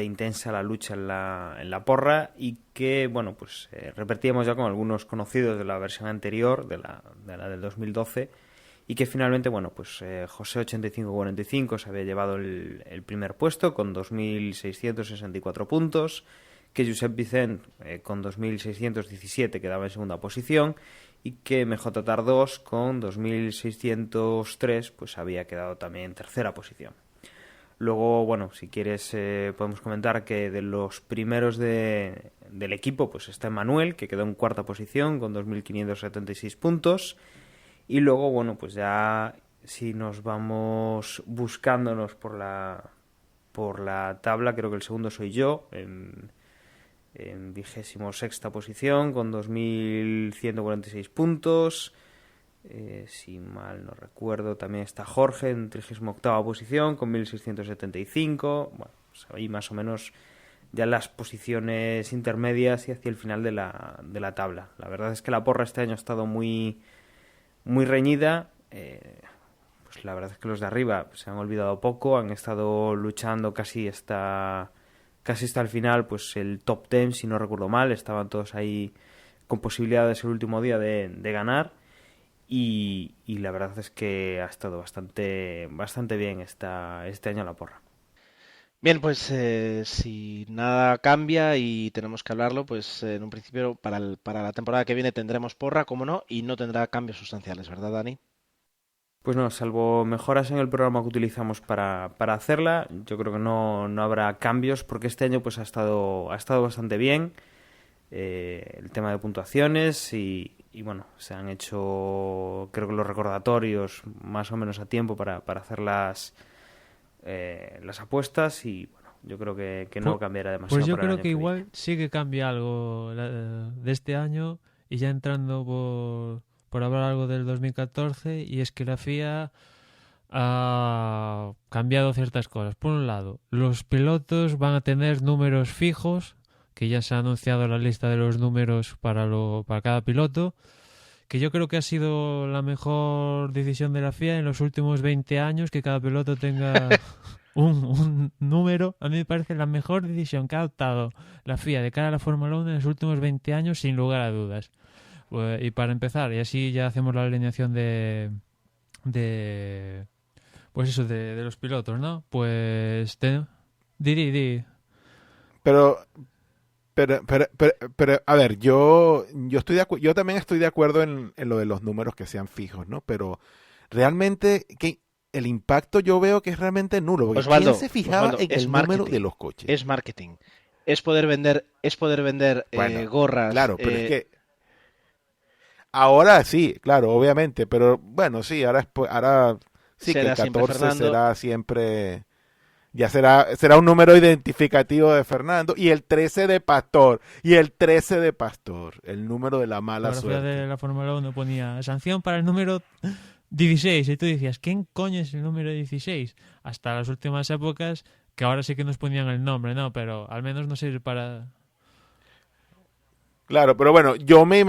intensa la lucha en la porra y que bueno pues repetíamos ya con algunos conocidos de la versión anterior de la del 2012 y que finalmente bueno pues José 8545 se había llevado el primer puesto con 2.664 puntos, que Josep Vicent con 2.617 quedaba en segunda posición y que MJ-2 con 2.603 pues había quedado también en tercera posición. Luego, bueno, si quieres podemos comentar que de los primeros del equipo pues está Manuel, que quedó en cuarta posición con 2.576 puntos. Y luego, bueno, pues ya si nos vamos buscándonos por la tabla, creo que el segundo soy yo, en 26ª posición con 2.146 puntos. Si mal no recuerdo, también está Jorge en 38ª posición con 1.675. Bueno, pues ahí más o menos ya en las posiciones intermedias y hacia el final de la tabla. La verdad es que la porra este año ha estado muy, muy reñida. Pues la verdad es que los de arriba se han olvidado poco, han estado luchando casi hasta el final, pues el top 10, si no recuerdo mal, estaban todos ahí con posibilidades el último día de ganar. Y la verdad es que ha estado bastante bien este año la porra. Bien, pues si nada cambia y tenemos que hablarlo, pues en un principio para la temporada que viene tendremos porra, como no, y no tendrá cambios sustanciales, ¿verdad, Dani? Pues no, salvo mejoras en el programa que utilizamos para hacerla, yo creo que no habrá cambios, porque este año pues ha estado bastante bien el tema de puntuaciones y bueno, se han hecho creo que los recordatorios más o menos a tiempo para hacer las apuestas y bueno, yo creo que no cambiará demasiado. Pues yo para el creo año que que igual viene. sí que cambia algo de este año y ya entrando por hablar algo del 2014, y es que la FIA ha cambiado ciertas cosas. Por un lado, los pilotos van a tener números fijos, que ya se ha anunciado la lista de los números para cada piloto, que yo creo que ha sido la mejor decisión de la FIA en los últimos 20 años, que cada piloto tenga un número. A mí me parece la mejor decisión que ha adoptado la FIA de cara a la Fórmula 1 en los últimos 20 años, sin lugar a dudas. Y para empezar, y así ya hacemos la alineación de pues eso, de los pilotos, ¿no? Pues di. Pero, a ver, yo yo también estoy de acuerdo en lo de los números que sean fijos, ¿no? Pero realmente que el impacto yo veo que es realmente nulo, porque Osvaldo, ¿quién se fijaba en es el número marketing, de los coches? es marketing. Es poder vender Bueno, gorras. claro, pero es que ahora sí, claro, obviamente, pero bueno, sí, ahora sí que el será siempre 14 Fernando. será siempre, ya será un número identificativo de Fernando, y el 13 de Pastor, el número de la La mala fotografía de suerte. la Fórmula 1 ponía sanción para el número 16, y tú decías, ¿quién coño es el número 16? Hasta las últimas épocas, que ahora sí que nos ponían el nombre, ¿no? Pero al menos no sirve para... Claro, pero bueno, yo me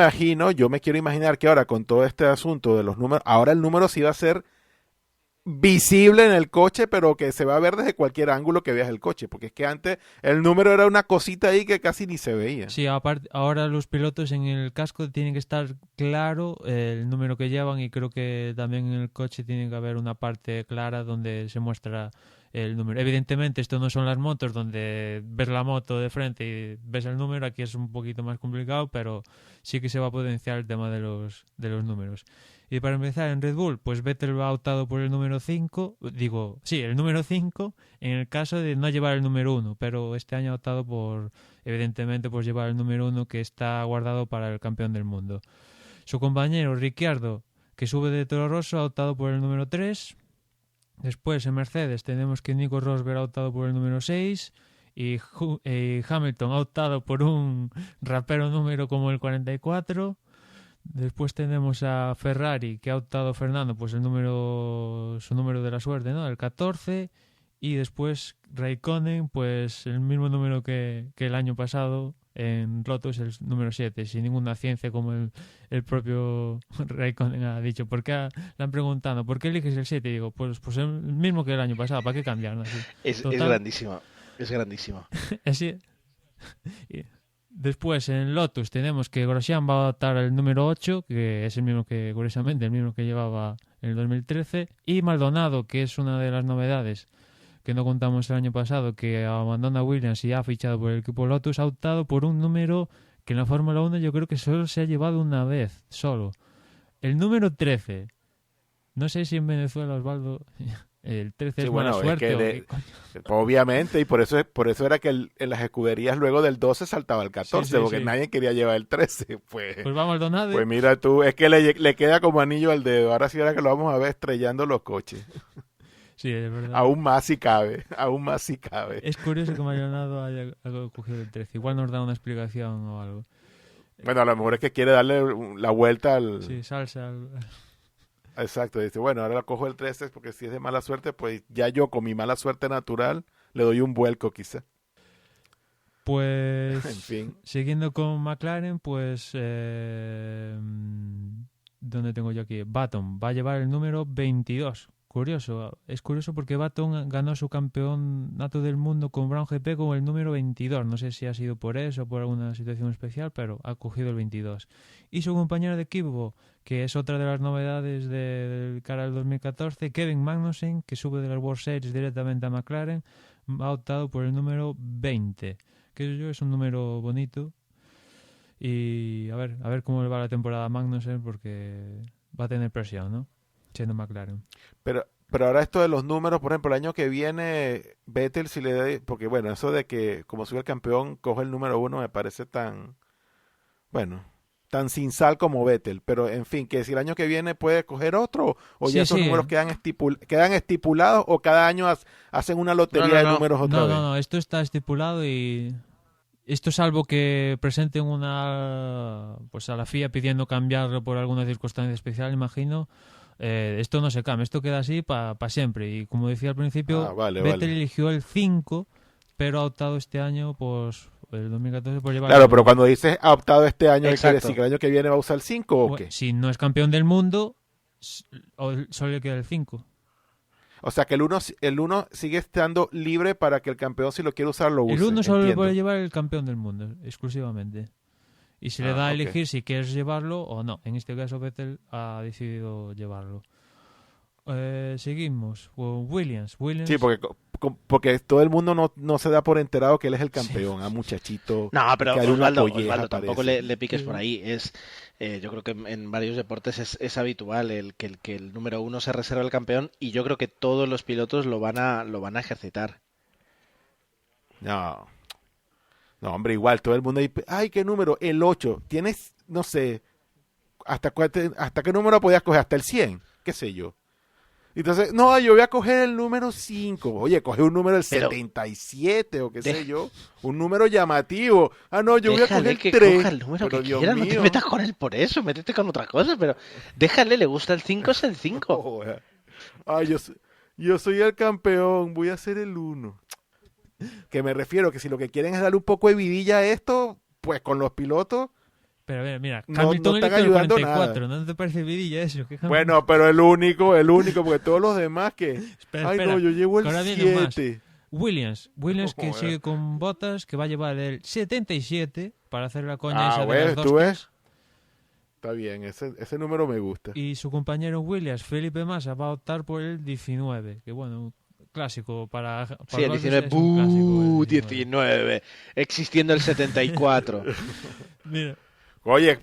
quiero imaginar que ahora con todo este asunto de los números, ahora el número sí va a ser visible en el coche, pero que se va a ver desde cualquier ángulo que veas el coche, porque es que antes el número era una cosita ahí que casi ni se veía. Sí, aparte, ahora los pilotos en el casco tienen que estar claro el número que llevan, y creo que también en el coche tiene que haber una parte clara donde se muestra el número. Evidentemente esto no son las motos donde ves la moto de frente y ves el número, aquí es un poquito más complicado, pero sí que se va a potenciar el tema de los números. Y para empezar, en Red Bull, pues Vettel ha optado por el número 5, el número 5 en el caso de no llevar el número 1, pero este año ha optado por, evidentemente, pues llevar el número 1 que está guardado para el campeón del mundo. Su compañero Ricciardo, que sube de Toro Rosso, ha optado por el número 3. Después en Mercedes tenemos que Nico Rosberg ha optado por el número 6 y Hamilton ha optado por un rapero número como el 44. Después tenemos a Ferrari, que ha optado Fernando, pues su número de la suerte, ¿no? El 14. Y después Raikkonen, pues el mismo número que el año pasado en Lotus, el número 7, sin ninguna ciencia, como el propio Raikkonen ha dicho. Le han preguntado, ¿por qué eliges el 7? Y digo, pues el mismo que el año pasado, ¿para qué cambiar? ¿No? Así, Es total. grandísima. Es grandísima. Así. Después en Lotus tenemos que Grosjean va a adoptar el número 8, que es el mismo que, curiosamente, el mismo que llevaba en el 2013. Y Maldonado, que es una de las novedades que no contamos el año pasado, que abandona Williams y ha fichado por el equipo Lotus, ha optado por un número que en la Fórmula 1 yo creo que solo se ha llevado una vez, solo. El número 13. No sé si en Venezuela, Osvaldo, el 13 Sí, es mala bueno, suerte. es o que qué coño. obviamente, y por eso era que en las escuderías luego del 12 saltaba el 14, Sí, sí, porque sí. nadie quería llevar el 13. Pues vamos, Donade. Pues mira tú, es que le queda como anillo al dedo. Ahora sí era que lo vamos a ver estrellando los coches. Sí, es verdad. Aún más si cabe, aún más si cabe. Es curioso que Maldonado haya cogido el 13. Igual nos da una explicación o algo. Bueno, a lo mejor es que quiere darle la vuelta al... Sí, salsa. Exacto, dice, bueno, ahora cojo el 13 porque si es de mala suerte, pues ya yo con mi mala suerte natural le doy un vuelco quizá. Pues, En fin. siguiendo con McLaren, pues, ¿dónde tengo yo aquí? Button va a llevar el número 22. Curioso, es curioso porque Button ganó su campeonato del mundo con Brown GP con el número 22. No sé si ha sido por eso o por alguna situación especial, pero ha cogido el 22. Y su compañero de equipo, que es otra de las novedades del cara al 2014, Kevin Magnussen, que sube de las World Series directamente a McLaren, ha optado por el número 20, que es un número bonito. Y a ver cómo le va la temporada a Magnussen, porque va a tener presión, ¿no? Siendo McLaren. Pero ahora esto de los números, por ejemplo, el año que viene, Vettel si le da, porque bueno, eso de que como sube el campeón, coge el número 1 me parece tan, bueno, tan sin sal como Vettel, pero en fin, que si el año que viene puede coger otro, o Sí, ya esos sí. números quedan estipulados, o cada año hacen una lotería de números otra vez. No, esto está estipulado y esto salvo que presenten pues a la FIA pidiendo cambiarlo por alguna circunstancia especial, imagino. Esto no se cambia, esto queda así para siempre. Y como decía al principio, Vale, Vettel vale. eligió el 5, pero ha optado este año, pues el 2014, por llevar Claro, el pero 1. cuando dices ha optado este año, ¿qué quiere Exacto. decir? ¿Que el año que viene va a usar el 5 o qué? Si no es campeón del mundo, solo le queda el 5. O sea, que el uno sigue estando libre para que el campeón, si lo quiere usar, lo use. El 1 solo le entiendo. puede llevar el campeón del mundo, exclusivamente. Y se le da a ok. elegir si quieres llevarlo o no. En este caso, Vettel ha decidido llevarlo. Seguimos con Williams. Sí, porque todo el mundo no se da por enterado que él es el campeón. A muchachito. No, pero que hay una Osvaldo, colleja, tampoco parece. le piques por ahí. Yo creo que en varios deportes es habitual que el número 1 se reserva el campeón y yo creo que todos los pilotos lo van a ejercitar. No. No, hombre, igual, todo el mundo dice, ay, ¿qué número? El 8. Tienes, no sé, ¿hasta qué número podías coger? ¿Hasta el 100? ¿Qué sé yo? Entonces, no, yo voy a coger el número 5. Oye, coge un número del Pero- 77 o qué sé Dej- yo. Un número llamativo. Ah, no, yo voy a Déjale coger que el 3. coja el número Pero que Dios quiera, no te mío. metas con él por eso, métete con otra cosa, pero déjale, le gusta el 5, es el 5. Joder. Ay, yo soy el campeón, voy a hacer el 1. Que me refiero que si lo que quieren es darle un poco de vidilla a esto, pues con los pilotos. Pero a ver, mira, No Hamilton están eligió el ayudando 44. ¿No te parece vidilla eso? ¿Qué Hamilton- Bueno, pero el único, porque todos los demás que... Espera, Ay, espera, no, yo llevo que ahora el vienen más. 7. Williams que Joder. sigue con Bottas, que va a llevar el 77 para hacer la coña Ah, esa de bueno, las dos ¿tú Ts. ves? Está bien, ese número me gusta. Y su compañero Williams, Felipe Massa, va a optar por el 19, que bueno, clásico para Sí, el los 19, es un clásico, ¡buh! el 19, existiendo el 74. Mira, Oye,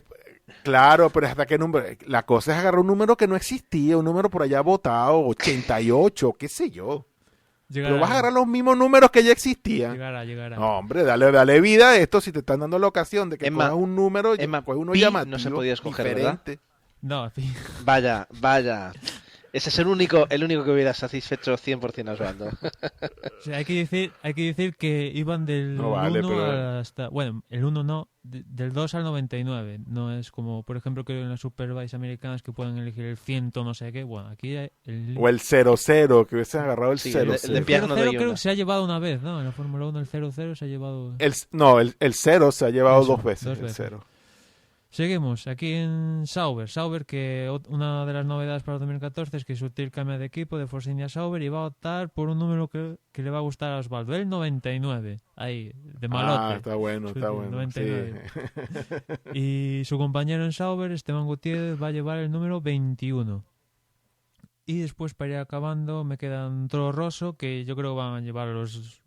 claro, pero ¿hasta qué número? La cosa es agarrar un número que no existía, un número por allá votado, 88, qué sé yo. Pero vas a agarrar los mismos números que ya existían. llegará. No, hombre, dale vida a esto si te están dando la ocasión de que Emma, cojas un número, Emma, coges uno pi llamativo, no se podía escoger, ¿verdad? diferente. No, Vaya. Ese es el único que hubiera satisfecho 100% a Osvaldo. o sea, hay que decir que iban del No vale, 1 pero- hasta... Bueno, el 1 no, del 2 al 99. No es como, por ejemplo, que en las Superbikes americanas que pueden elegir el 100 no sé qué. Bueno, aquí el... O el 00, que hubiesen agarrado el Sí, 00. el de Pierre no 0 doy creo una. que se ha llevado una vez, ¿no? En la Fórmula 1 el 00 se ha llevado... No, el 0 se ha llevado Eso, dos veces. dos El veces. 0. Seguimos aquí en Sauber. Sauber, que una de las novedades para el 2014 es que Sutil cambia de equipo de Force India Sauber y va a optar por un número que le va a gustar a Osvaldo, el 99. Ahí, de malote. Está bueno, Sí, está bueno. 99. Sí. Y su compañero en Sauber, Esteban Gutiérrez, va a llevar el número 21. Y después, para ir acabando, me quedan Toro Rosso, que yo creo que van a llevar los...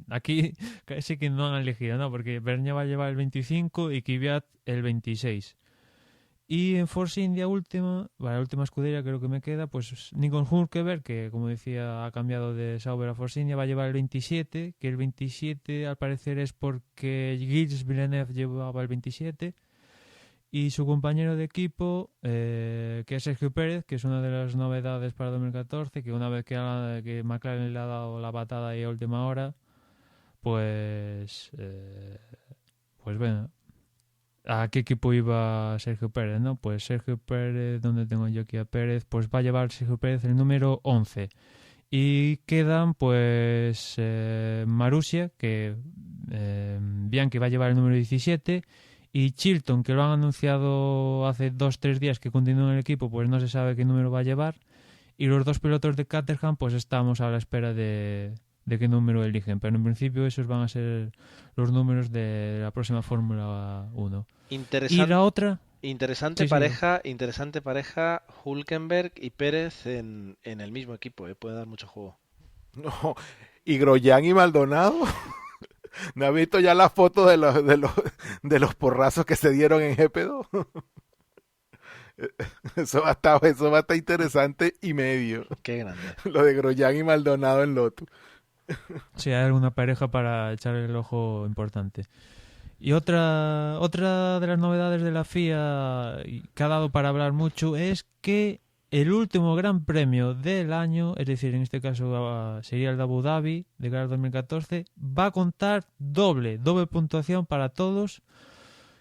Aquí casi que no han elegido, ¿no? Porque Bernia va a llevar el 25 y Kvyat el 26. Y en Force India última, la última escudería creo que me queda, pues Nico Hülkenberg, que como decía ha cambiado de Sauber a Force India, va a llevar el 27, que el 27 al parecer es porque Gilles Villeneuve llevaba el 27, y su compañero de equipo, que es Sergio Pérez, que es una de las novedades para 2014, que una vez que McLaren le ha dado la patada ahí a última hora, pues bueno, ¿a qué equipo iba Sergio Pérez, no? Pues Sergio Pérez, ¿dónde tengo yo aquí a Pérez? Pues va a llevar Sergio Pérez el número 11. Y quedan, pues, Marussia, que Bianchi va a llevar el número 17, y Chilton, que lo han anunciado hace 2-3 días que continúa en el equipo, pues no se sabe qué número va a llevar. Y los dos pilotos de Caterham, pues estamos a la espera de qué número eligen, pero en principio esos van a ser los números de la próxima Fórmula 1. Y la otra... Interesante pareja Hülkenberg y Pérez en el mismo equipo, puede dar mucho juego. No, y Grosjean y Maldonado. ¿No has visto ya las fotos de los porrazos que se dieron en GP2? Eso va a estar interesante y medio. Qué grande. Lo de Grosjean y Maldonado en Lotus. Sí, hay alguna pareja para echarle el ojo importante. Y otra de las novedades de la FIA que ha dado para hablar mucho es que el último gran premio del año, es decir, en este caso sería el de Abu Dhabi de cara al 2014, va a contar doble puntuación para todos,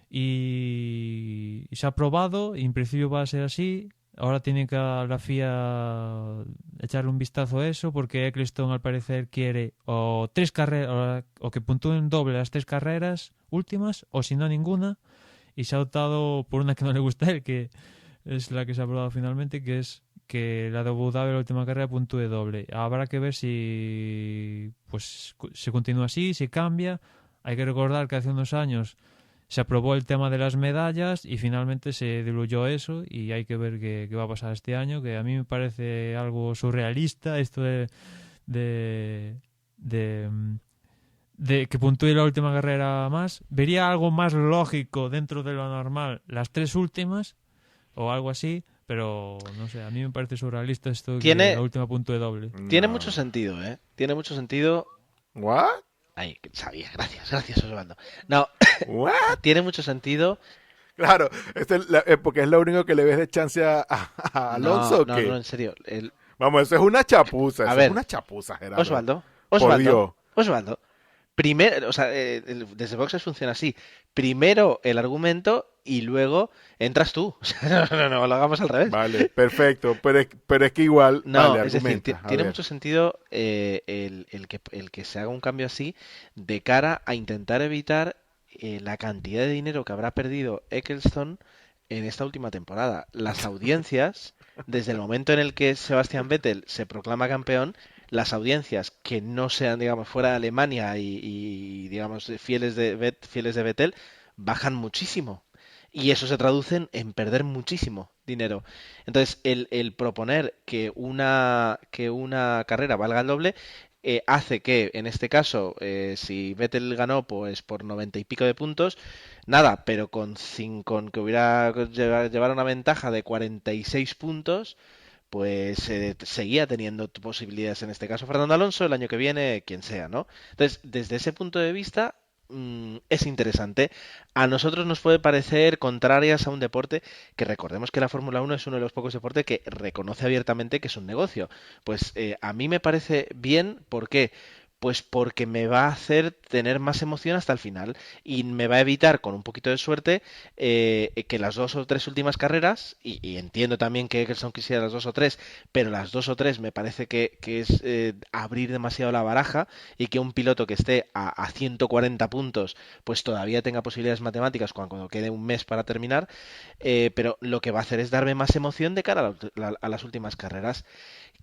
y se ha aprobado, y en principio va a ser así. Ahora tiene que la FIA echarle un vistazo a eso, porque Ecclestone al parecer quiere o 3 carreras, o que puntúen doble las 3 carreras últimas, o si no ninguna, y se ha optado por una que no le gusta a él, que es la que se ha aprobado finalmente, que es que la de Abu Dhabi, la última carrera, puntúe doble. Habrá que ver si pues se continúa así, si cambia. Hay que recordar que hace unos años se aprobó el tema de las medallas y finalmente se diluyó eso, y hay que ver qué va a pasar este año, que a mí me parece algo surrealista esto de que puntúe la última carrera más. Vería algo más lógico dentro de lo normal las 3 últimas o algo así, pero no sé, a mí me parece surrealista esto de que la última puntúe doble. Tiene mucho sentido, tiene mucho sentido. ¿What? Ay, sabía, gracias Osvaldo. No, ¿What? Tiene mucho sentido. Claro, porque es lo único que le ves de chance a Alonso. No, en serio. Vamos, eso es una chapuza. A ver, es una chapuza, Gerardo. Osvaldo. Primero, o sea, desde Boxes funciona así. Primero el argumento y luego entras tú. O sea, no, lo hagamos al revés. Vale, perfecto. Pero es que igual. No, vale, es decir, tiene mucho sentido el que se haga un cambio así de cara a intentar evitar la cantidad de dinero que habrá perdido Ecclestone en esta última temporada. Las audiencias, desde el momento en el que Sebastian Vettel se proclama campeón, las audiencias que no sean, digamos, fuera de Alemania y digamos, fieles de Vettel, bajan muchísimo. Y eso se traduce en perder muchísimo dinero. Entonces, el proponer que una carrera valga el doble hace que, en este caso, si Vettel ganó pues por 90 y pico de puntos, nada, pero con que hubiera llevar una ventaja de 46 puntos, pues seguía teniendo posibilidades, en este caso Fernando Alonso, el año que viene, quien sea, ¿no? Entonces, desde ese punto de vista, es interesante. A nosotros nos puede parecer contrarias a un deporte que, recordemos que la Fórmula 1 es uno de los pocos deportes que reconoce abiertamente que es un negocio. Pues a mí me parece bien. ¿Por qué? Pues porque me va a hacer tener más emoción hasta el final y me va a evitar, con un poquito de suerte, que las 2 o 3 últimas carreras, y entiendo también que Ecclestone quisiera las 2 o 3, pero las 2 o 3 me parece que es abrir demasiado la baraja, y que un piloto que esté a 140 puntos pues todavía tenga posibilidades matemáticas cuando quede un mes para terminar, pero lo que va a hacer es darme más emoción de cara a las últimas carreras.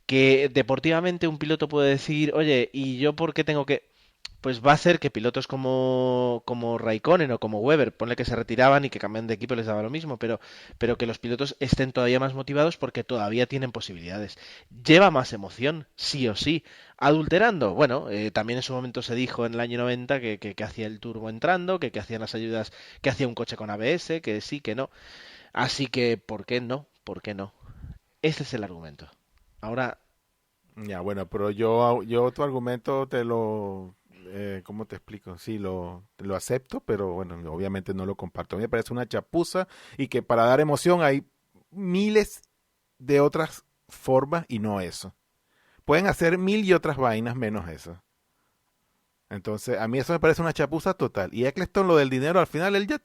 Que deportivamente un piloto puede decir, oye, ¿y yo por qué tengo que...? Pues va a hacer que pilotos como Raikkonen o como Webber, ponle que se retiraban y que cambian de equipo les daba lo mismo, pero que los pilotos estén todavía más motivados porque todavía tienen posibilidades. Lleva más emoción, sí o sí. Adulterando, bueno, también en su momento se dijo en el año 90 que hacía el turbo entrando, que hacían las ayudas, que hacía un coche con ABS, que sí, que no. Así que, ¿por qué no? ¿Por qué no? Ese es el argumento. Ahora, Ya, bueno, pero yo tu argumento ¿cómo te explico? Sí, lo acepto, pero bueno, obviamente no lo comparto. A mí me parece una chapuza y que para dar emoción hay miles de otras formas y no eso. Pueden hacer mil y otras vainas menos eso. Entonces, a mí eso me parece una chapuza total. Y Eccleston, lo del dinero, al final él ya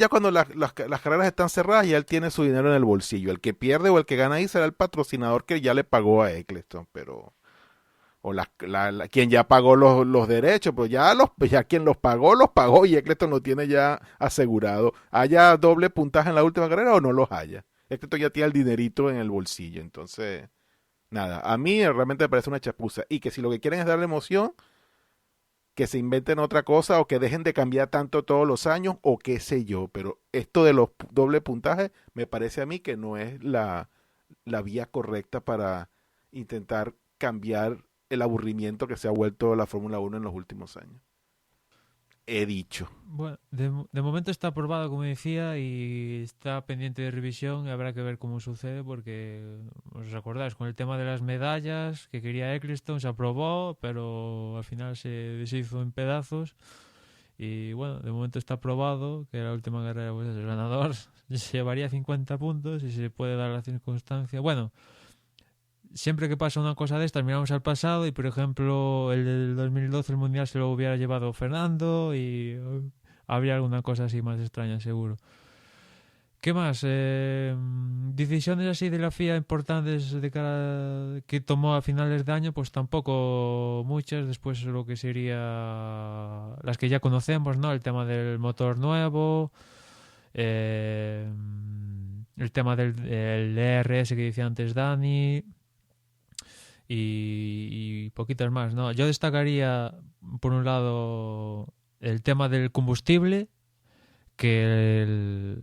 cuando las carreras están cerradas, ya él tiene su dinero en el bolsillo. El que pierde o el que gana ahí será el patrocinador que ya le pagó a Eccleston, pero o quien ya pagó los derechos, pero ya quien los pagó y Eccleston lo tiene ya asegurado. ¿Haya doble puntaje en la última carrera o no los haya? Eccleston ya tiene el dinerito en el bolsillo, entonces, nada, a mí realmente me parece una chapuza. Y que si lo que quieren es darle emoción, que se inventen otra cosa o que dejen de cambiar tanto todos los años o qué sé yo, pero esto de los doble puntajes me parece a mí que no es la vía correcta para intentar cambiar el aburrimiento que se ha vuelto la Fórmula 1 en los últimos años. He dicho. Bueno, de momento está aprobado, como decía, y está pendiente de revisión y habrá que ver cómo sucede porque, os acordáis, con el tema de las medallas que quería Eccleston se aprobó, pero al final se deshizo en pedazos y bueno, de momento está aprobado que la última carrera pues, el ganador se llevaría 50 puntos y se puede dar la circunstancia. Bueno, siempre que pasa una cosa de estas, miramos al pasado y, por ejemplo, el del 2012, el Mundial se lo hubiera llevado Fernando y habría alguna cosa así más extraña, seguro. ¿Qué más? Decisiones así de la FIA importantes de cara que tomó a finales de año, pues tampoco muchas. Después lo que sería las que ya conocemos, ¿no? El tema del motor nuevo, el tema del ERS que decía antes Dani, y poquitas más, ¿no? Yo destacaría, por un lado, el tema del combustible, que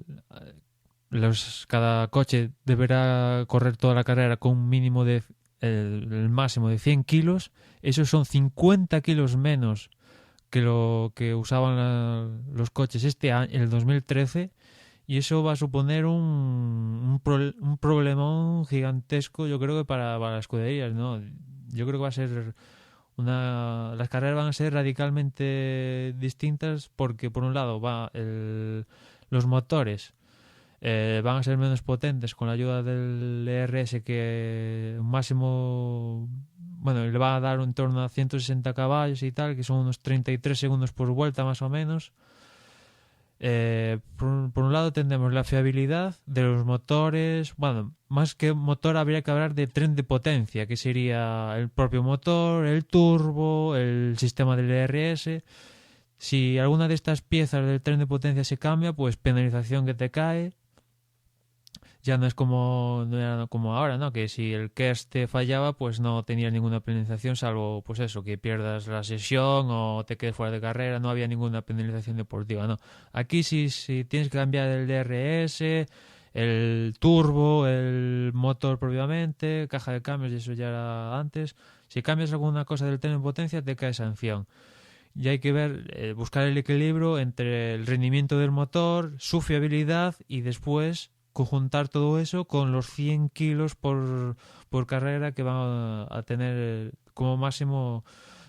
cada coche deberá correr toda la carrera con un mínimo el máximo de 100 kilos. Esos son 50 kilos menos que lo que usaban los coches este año, el 2013. Y eso va a suponer un problemón gigantesco, yo creo que para las escuderías, ¿no? Yo creo que va a ser las carreras van a ser radicalmente distintas porque, por un lado, los motores van a ser menos potentes con la ayuda del ERS que un máximo, bueno, le va a dar en torno a 160 caballos y tal, que son unos 33 segundos por vuelta más o menos. Por un lado tendremos la fiabilidad de los motores. Bueno, más que motor habría que hablar de tren de potencia, que sería el propio motor, el turbo, el sistema del ERS. Si alguna de estas piezas del tren de potencia se cambia, pues penalización que te cae. Ya no era como ahora, ¿no? Que si el KERS te fallaba, pues no tenías ninguna penalización, salvo, pues eso, que pierdas la sesión o te quedes fuera de carrera. No había ninguna penalización deportiva, ¿no? Aquí si tienes que cambiar el DRS, el turbo, el motor propiamente, caja de cambios, y eso ya era antes. Si cambias alguna cosa del tren de potencia, te cae sanción. Y hay que buscar el equilibrio entre el rendimiento del motor, su fiabilidad y después conjuntar todo eso con los 100 kilos por carrera que van a tener como máximo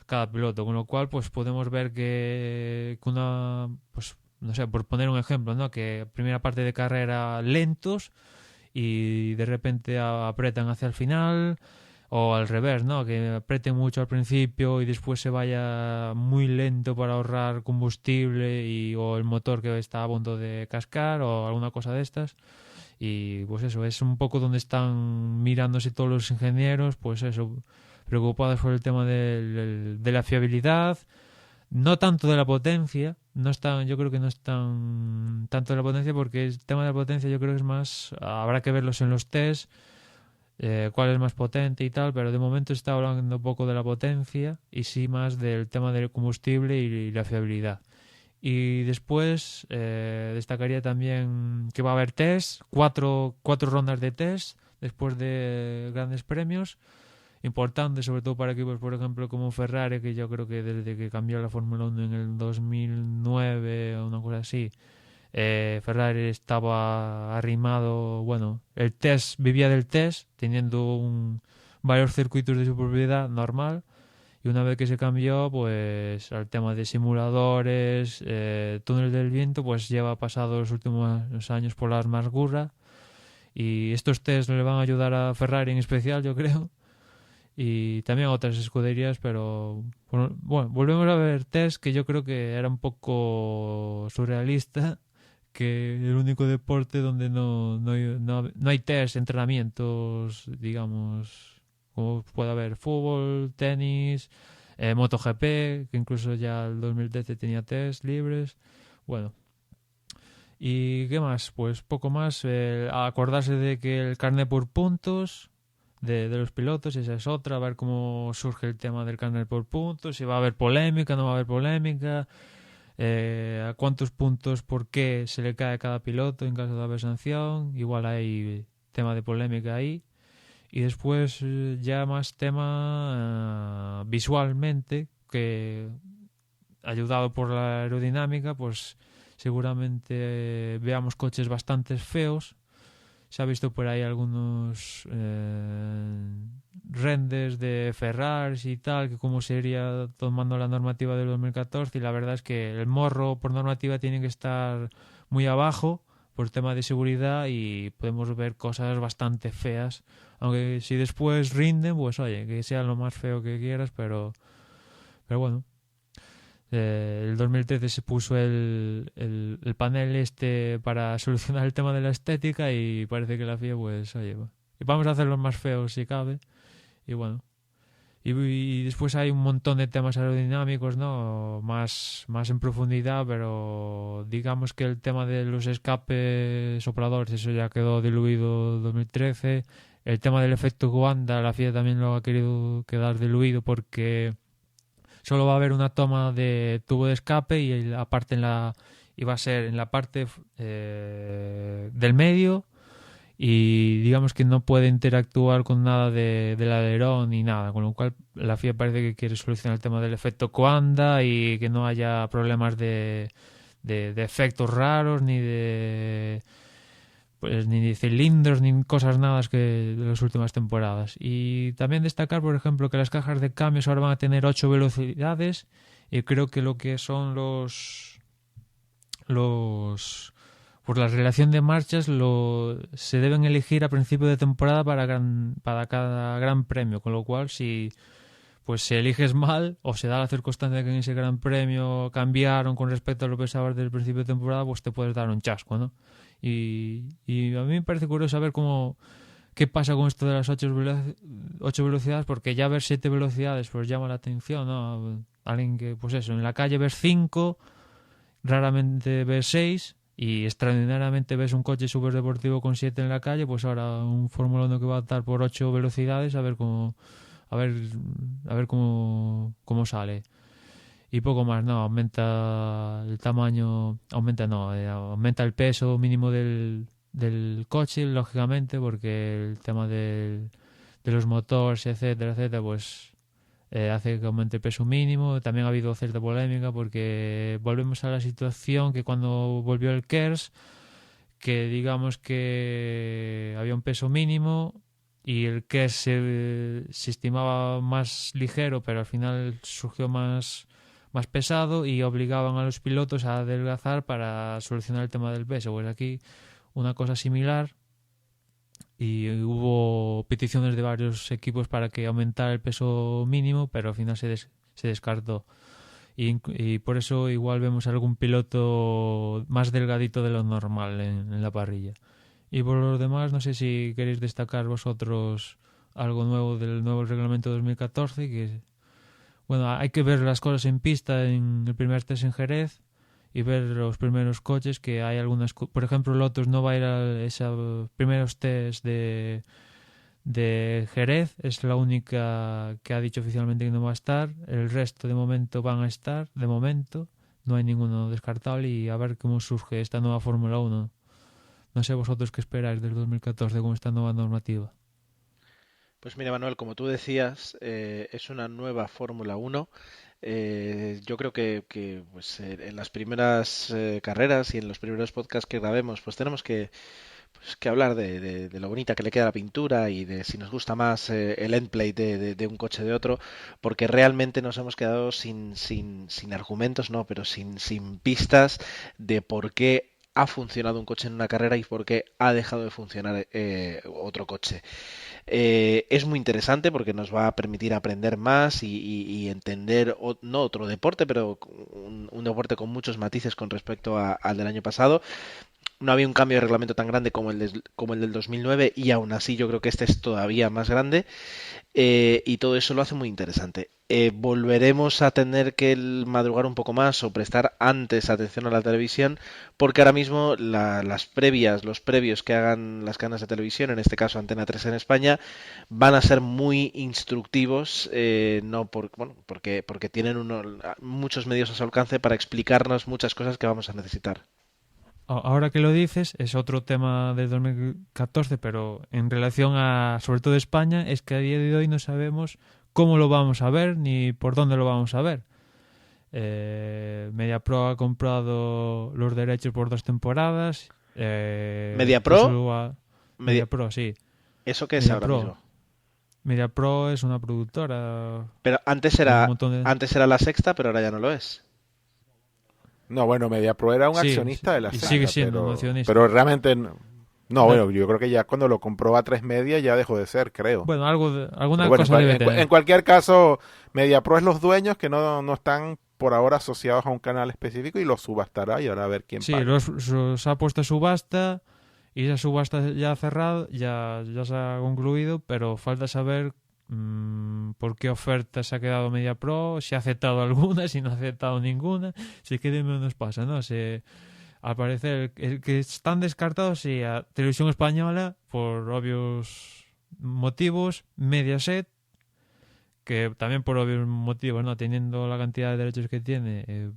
cada piloto, con lo cual pues podemos ver que una, pues no sé, por poner un ejemplo, ¿no? Que primera parte de carrera lentos y de repente apretan hacia el final, o al revés, ¿no? Que aprieten mucho al principio y después se vaya muy lento para ahorrar combustible o el motor que está a punto de cascar o alguna cosa de estas. Y pues eso, es un poco donde están mirándose todos los ingenieros, pues eso, preocupados por el tema de la fiabilidad, no tanto de la potencia, yo creo que no están tanto de la potencia porque el tema de la potencia yo creo que es más, habrá que verlos en los test, cuál es más potente y tal, pero de momento está hablando un poco de la potencia y sí más del tema del combustible y la fiabilidad. Y después destacaría también que va a haber test, cuatro rondas de test después de grandes premios, importantes sobre todo para equipos, por ejemplo, como Ferrari, que yo creo que desde que cambió la Fórmula 1 en el 2009 o una cosa así, Ferrari estaba arrimado, bueno, el test, vivía del test, teniendo varios circuitos de su propiedad normal, y una vez que se cambió pues al tema de simuladores, túnel del viento, pues lleva pasado los últimos años por la amargura, y estos test le van a ayudar a Ferrari en especial, yo creo, y también a otras escuderías, pero bueno, volvemos a ver test que yo creo que era un poco surrealista, que el único deporte donde no hay test, entrenamientos, digamos, como puede haber fútbol, tenis, MotoGP, que incluso ya el 2013 tenía test libres. Bueno, ¿y qué más? Pues poco más. Acordarse de que el carnet por puntos de los pilotos, esa es otra, a ver cómo surge el tema del carnet por puntos, si va a haber polémica, no va a haber polémica, a cuántos puntos, por qué se le cae a cada piloto en caso de haber sanción, igual hay tema de polémica ahí. Y después ya más tema visualmente, que ayudado por la aerodinámica, pues seguramente veamos coches bastante feos. Se ha visto por ahí algunos renders de Ferrari y tal, que cómo sería tomando la normativa del 2014, y la verdad es que el morro por normativa tiene que estar muy abajo por tema de seguridad, y podemos ver cosas bastante feas, aunque si después rinden, pues oye, que sea lo más feo que quieras, pero bueno. El 2013 se puso el panel este para solucionar el tema de la estética, y parece que la FIA pues oye, y vamos a hacerlos más feos si cabe, y bueno, y después hay un montón de temas aerodinámicos, ¿no? Más en profundidad, pero digamos que el tema de los escapes sopladores, eso ya quedó diluido en 2013. El tema del efecto Wanda, la FIA también lo ha querido quedar diluido, porque solo va a haber una toma de tubo de escape, y aparte iba a ser en la parte del medio, y digamos que no puede interactuar con nada del alerón ni nada, con lo cual la FIA parece que quiere solucionar el tema del efecto Coanda y que no haya problemas de efectos raros, ni de cilindros, ni cosas nada que de las últimas temporadas. Y también destacar, por ejemplo, que las cajas de cambios ahora van a tener 8 velocidades, y creo que lo que son por la relación de marchas se deben elegir a principio de temporada para cada gran premio, con lo cual si eliges mal, o se da la circunstancia que en ese gran premio cambiaron con respecto a lo que pensabas del principio de temporada, pues te puedes dar un chasco, ¿no? Y a mí me parece curioso saber qué pasa con esto de las 8 velocidades, porque ya ver 7 velocidades pues llama la atención, ¿no? Alguien que, pues eso, en la calle ves 5, raramente ves 6, y extraordinariamente ves un coche súper deportivo con 7 en la calle, pues ahora un Fórmula 1 que va a estar por 8 velocidades, a ver cómo sale. Y poco más, no, aumenta el tamaño, aumenta el peso mínimo del coche, lógicamente, porque el tema de los motores, etcétera, pues hace que aumente el peso mínimo. También ha habido cierta polémica, porque volvemos a la situación que cuando volvió el KERS, que digamos que había un peso mínimo, y el KERS se estimaba más ligero, pero al final surgió más pesado, y obligaban a los pilotos a adelgazar para solucionar el tema del peso. Pues aquí una cosa similar, y hubo peticiones de varios equipos para que aumentara el peso mínimo, pero al final se descartó, y por eso igual vemos algún piloto más delgadito de lo normal en la parrilla. Y por lo demás, no sé si queréis destacar vosotros algo nuevo del nuevo reglamento 2014, que bueno, hay que ver las cosas en pista en el primer test en Jerez, y ver los primeros coches, que hay algunas, por ejemplo Lotus no va a ir a esos primeros test de Jerez, es la única que ha dicho oficialmente que no va a estar. El resto de momento van a estar, de momento no hay ninguno descartable, y a ver cómo surge esta nueva Fórmula 1. No sé vosotros qué esperáis del 2014 con esta nueva normativa. Pues mira, Manuel, como tú decías, es una nueva Fórmula 1. Yo creo que pues, en las primeras carreras y en los primeros podcasts que grabemos, pues tenemos que hablar de lo bonita que le queda la pintura y de si nos gusta más el endplay de un coche de otro, porque realmente nos hemos quedado sin argumentos, no, pero sin pistas de por qué ha funcionado un coche en una carrera y por qué ha dejado de funcionar otro coche. Es muy interesante porque nos va a permitir aprender más y entender, no otro deporte, pero un deporte con muchos matices con respecto al del año pasado. No había un cambio de reglamento tan grande como el del 2009 y aún así yo creo que este es todavía más grande y todo eso lo hace muy interesante. Volveremos a tener que madrugar un poco más o prestar antes atención a la televisión porque ahora mismo los previos que hagan las cadenas de televisión, en este caso Antena 3 en España, van a ser muy instructivos, no bueno, porque tienen muchos medios a su alcance para explicarnos muchas cosas que vamos a necesitar. Ahora que lo dices, es otro tema del 2014, pero en relación a, sobre todo España, es que a día de hoy no sabemos cómo lo vamos a ver ni por dónde lo vamos a ver. MediaPro ha comprado los derechos por 2 temporadas. ¿MediaPro? MediaPro, sí. ¿Eso qué es ahora mismo? MediaPro es una productora. Pero antes era La Sexta, pero ahora ya no lo es. No, bueno, MediaPro era un Sí, accionista de la y saga, sigue siendo un accionista. pero realmente no, bueno, yo creo que ya cuando lo compró a 3 Media ya dejó de ser, creo. Bueno, alguna Pero cosa debe tener. en cualquier caso, MediaPro es los dueños que no están por ahora asociados a un canal específico y los subastará y ahora a ver quién Sí, paga. los ha puesto a subasta y esa subasta ya ha cerrado, ya se ha concluido, pero falta saber por qué oferta se ha quedado MediaPro, si ha aceptado alguna, si no ha aceptado ninguna, si qué demonios nos pasa, ¿no? Al parecer, el que están descartados sí a Televisión Española por obvios motivos, Mediaset, que también por obvios motivos, ¿no? Teniendo la cantidad de derechos que tiene,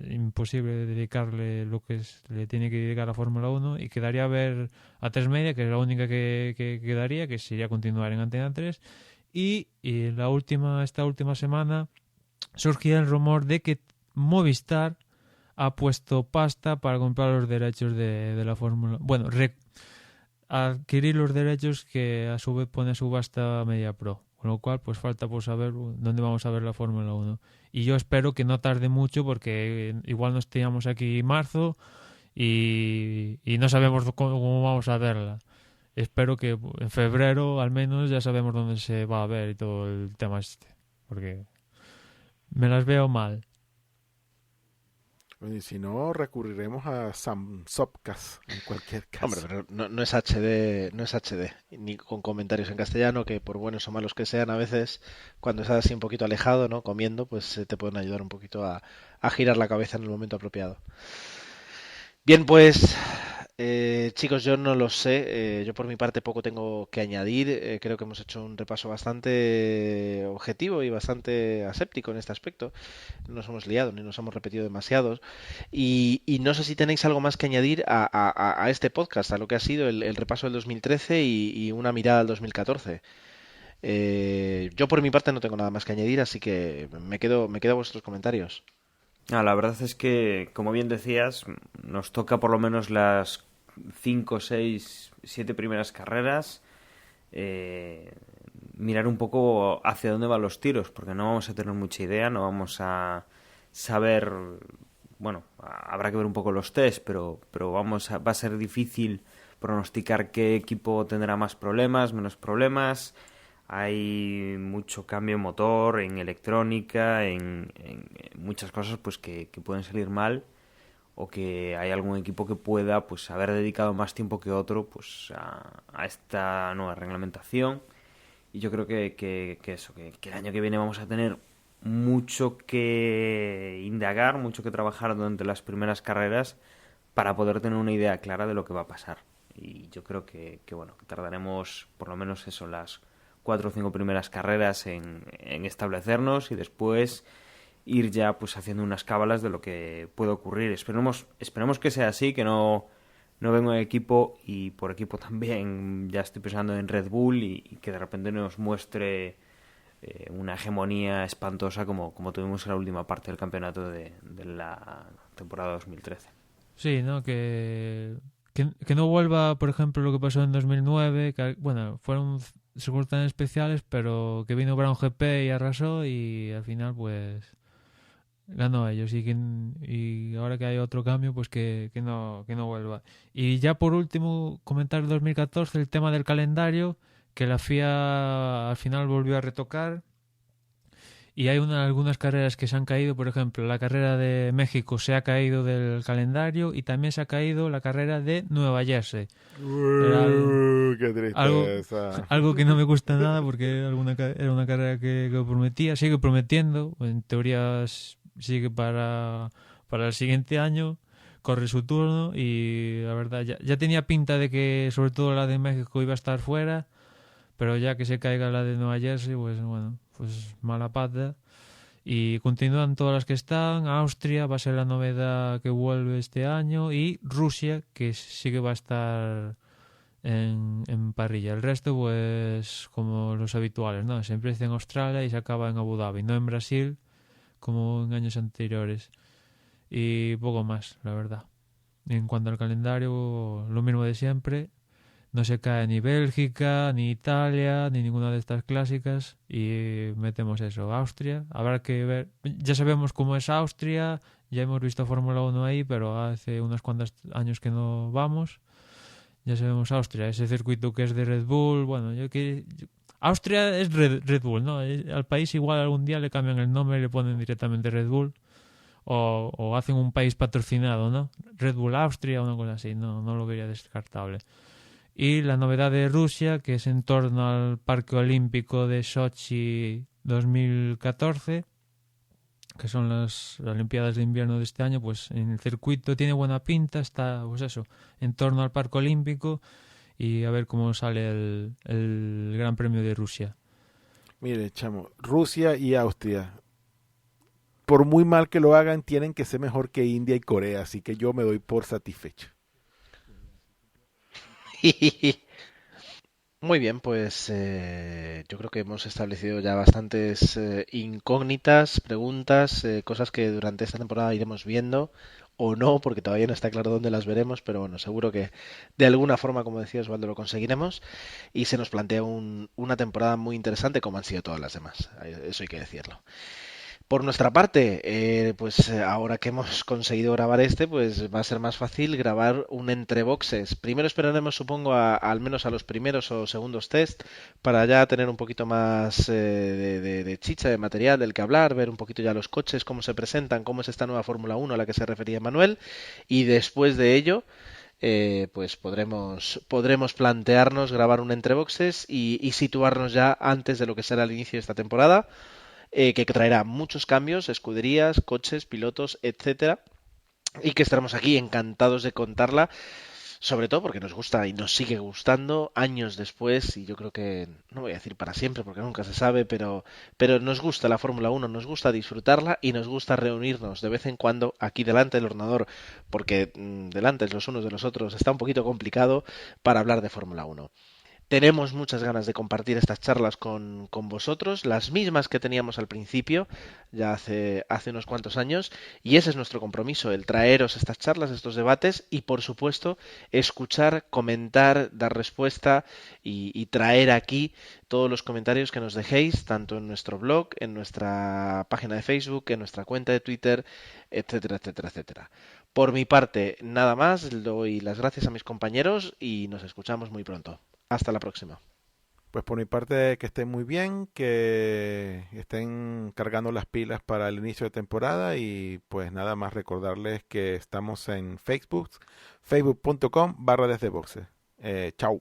imposible dedicarle lo que le tiene que dedicar a Fórmula 1 y quedaría a ver a 3 Media, que es la única que quedaría, que sería continuar en Antena 3. Y esta última semana surgía el rumor de que Movistar ha puesto pasta para comprar los derechos de la Fórmula. Bueno, adquirir los derechos que a su vez pone a subasta MediaPro. Con lo cual, pues falta por saber dónde vamos a ver la Fórmula 1. Y yo espero que no tarde mucho porque igual nos teníamos aquí en marzo y no sabemos cómo vamos a verla. Espero que en febrero al menos ya sabemos dónde se va a ver y todo el tema este. Porque me las veo mal. Y si no, recurriremos a Samsopcast en cualquier caso. Hombre, pero no es HD, no es HD, ni con comentarios en castellano, que por buenos o malos que sean, a veces cuando estás así un poquito alejado, ¿no? Comiendo, pues te pueden ayudar un poquito a girar la cabeza en el momento apropiado. Bien, pues chicos, yo no lo sé. Yo por mi parte poco tengo que añadir. Creo que hemos hecho un repaso bastante objetivo y bastante aséptico en este aspecto. No nos hemos liado ni nos hemos repetido demasiados. Y no sé si tenéis algo más que añadir a este podcast, a lo que ha sido el repaso del 2013 y una mirada al 2014. Yo por mi parte no tengo nada más que añadir, así que me quedo a vuestros comentarios. La verdad es que, como bien decías, nos toca por lo menos las 5, 6, 7 primeras carreras mirar un poco hacia dónde van los tiros, porque no vamos a tener mucha idea, no vamos a saber, bueno, habrá que ver un poco los test, pero va a ser difícil pronosticar qué equipo tendrá más problemas, menos problemas. Hay mucho cambio en motor, en electrónica, en muchas cosas pues que pueden salir mal, o que hay algún equipo que pueda pues haber dedicado más tiempo que otro pues a esta nueva reglamentación. Y yo creo que el año que viene vamos a tener mucho que indagar, mucho que trabajar durante las primeras carreras para poder tener una idea clara de lo que va a pasar. Y yo creo que tardaremos por lo menos eso, las 4 o 5 primeras carreras en establecernos y después ir ya pues haciendo unas cábalas de lo que puede ocurrir. Esperemos que sea así, que no venga un equipo, y por equipo también ya estoy pensando en Red Bull, y que de repente nos muestre una hegemonía espantosa como tuvimos en la última parte del campeonato de la temporada 2013. Sí, ¿no? Que no vuelva, por ejemplo, lo que pasó en 2009, que, bueno, fueron circunstancias especiales, pero que vino Brown GP y arrasó y al final, pues, ganó a ellos. Y ahora que hay otro cambio, pues que no vuelva. Y ya por último, comentar el 2014, el tema del calendario, que la FIA al final volvió a retocar. Y hay algunas carreras que se han caído, por ejemplo, la carrera de México se ha caído del calendario y también se ha caído la carrera de Nueva Jersey. ¡Qué Algo, tristeza! algo que no me gusta nada porque era una carrera que prometía, sigue prometiendo, en teoría sigue para el siguiente año, corre su turno y la verdad ya tenía pinta de que sobre todo la de México iba a estar fuera, pero ya que se caiga la de Nueva Jersey, pues bueno, pues mala pata. Y continúan todas las que están. Austria va a ser la novedad que vuelve este año y Rusia, que sí que va a estar en parrilla. El resto, pues como los habituales, ¿no? Se empieza en Australia y se acaba en Abu Dhabi, no en Brasil como en años anteriores. Y poco más, la verdad. En cuanto al calendario, lo mismo de siempre. No se cae ni Bélgica, ni Italia, ni ninguna de estas clásicas. Y metemos eso, Austria. Habrá que ver. Ya sabemos cómo es Austria. Ya hemos visto Fórmula 1 ahí, pero hace unos cuantos años que no vamos. Ya sabemos Austria, ese circuito que es de Red Bull. Bueno, Austria es Red Bull, ¿no? Al país igual algún día le cambian el nombre y le ponen directamente Red Bull. O hacen un país patrocinado, ¿no? Red Bull Austria o una cosa así. No lo vería descartable. Y la novedad de Rusia, que es en torno al Parque Olímpico de Sochi 2014, que son las Olimpiadas de Invierno de este año, pues en el circuito tiene buena pinta, está, pues eso, en torno al Parque Olímpico y a ver cómo sale el Gran Premio de Rusia. Mire, chamo, Rusia y Austria, por muy mal que lo hagan, tienen que ser mejor que India y Corea, así que yo me doy por satisfecho. Muy bien, pues yo creo que hemos establecido ya bastantes incógnitas, preguntas, cosas que durante esta temporada iremos viendo o no, porque todavía no está claro dónde las veremos, pero bueno, seguro que de alguna forma, como decía Osvaldo, lo conseguiremos y se nos plantea una temporada muy interesante como han sido todas las demás, eso hay que decirlo. Por nuestra parte, pues ahora que hemos conseguido grabar pues va a ser más fácil grabar un entre boxes. Primero esperaremos, supongo, al menos a los primeros o segundos test para ya tener un poquito más de chicha, de material del que hablar, ver un poquito ya los coches, cómo se presentan, cómo es esta nueva Fórmula 1 a la que se refería Manuel. Y después de ello, pues podremos plantearnos grabar un entre boxes y situarnos ya antes de lo que será el inicio de esta temporada. Que traerá muchos cambios, escuderías, coches, pilotos, etcétera, y que estaremos aquí encantados de contarla, sobre todo porque nos gusta y nos sigue gustando años después, y yo creo que, no voy a decir para siempre porque nunca se sabe, pero nos gusta la Fórmula 1, nos gusta disfrutarla y nos gusta reunirnos de vez en cuando aquí delante del ordenador, porque delante los unos de los otros está un poquito complicado para hablar de Fórmula 1. Tenemos muchas ganas de compartir estas charlas con vosotros, las mismas que teníamos al principio, ya hace unos cuantos años, y ese es nuestro compromiso, el traeros estas charlas, estos debates y, por supuesto, escuchar, comentar, dar respuesta y traer aquí todos los comentarios que nos dejéis, tanto en nuestro blog, en nuestra página de Facebook, en nuestra cuenta de Twitter, etcétera, etcétera, etcétera. Por mi parte, nada más, doy las gracias a mis compañeros y nos escuchamos muy pronto. Hasta la próxima. Pues por mi parte que estén muy bien, que estén cargando las pilas para el inicio de temporada y pues nada más recordarles que estamos en Facebook, facebook.com/desdeboxes. Chau.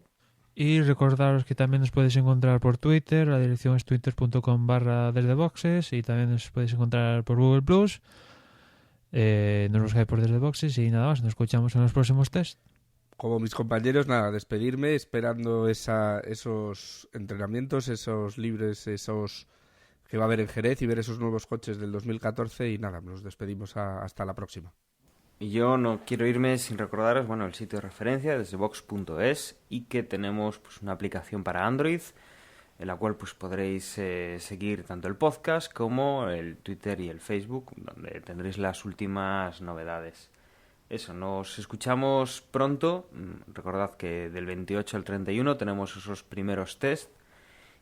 Y recordaros que también nos podéis encontrar por Twitter, la dirección es twitter.com/desdeboxes y también nos podéis encontrar por Google+. Nos buscáis por desdeboxes y nada más, nos escuchamos en los próximos tests. Como mis compañeros, nada, despedirme esperando esos entrenamientos, esos libres, esos que va a haber en Jerez y ver esos nuevos coches del 2014 y nada, nos despedimos hasta la próxima. Y yo no quiero irme sin recordaros, bueno, el sitio de referencia desde box.es y que tenemos pues una aplicación para Android en la cual pues podréis seguir tanto el podcast como el Twitter y el Facebook, donde tendréis las últimas novedades. Eso, nos escuchamos pronto. Recordad que del 28 al 31 tenemos esos primeros test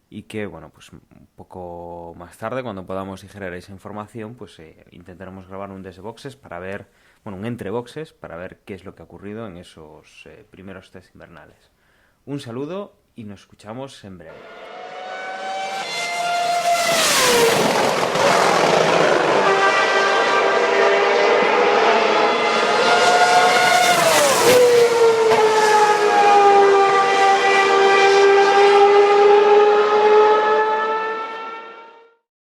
y que, bueno, pues un poco más tarde, cuando podamos digerir esa información, pues intentaremos grabar un desde boxes para ver, bueno, un entre boxes para ver qué es lo que ha ocurrido en esos primeros test invernales. Un saludo y nos escuchamos en breve.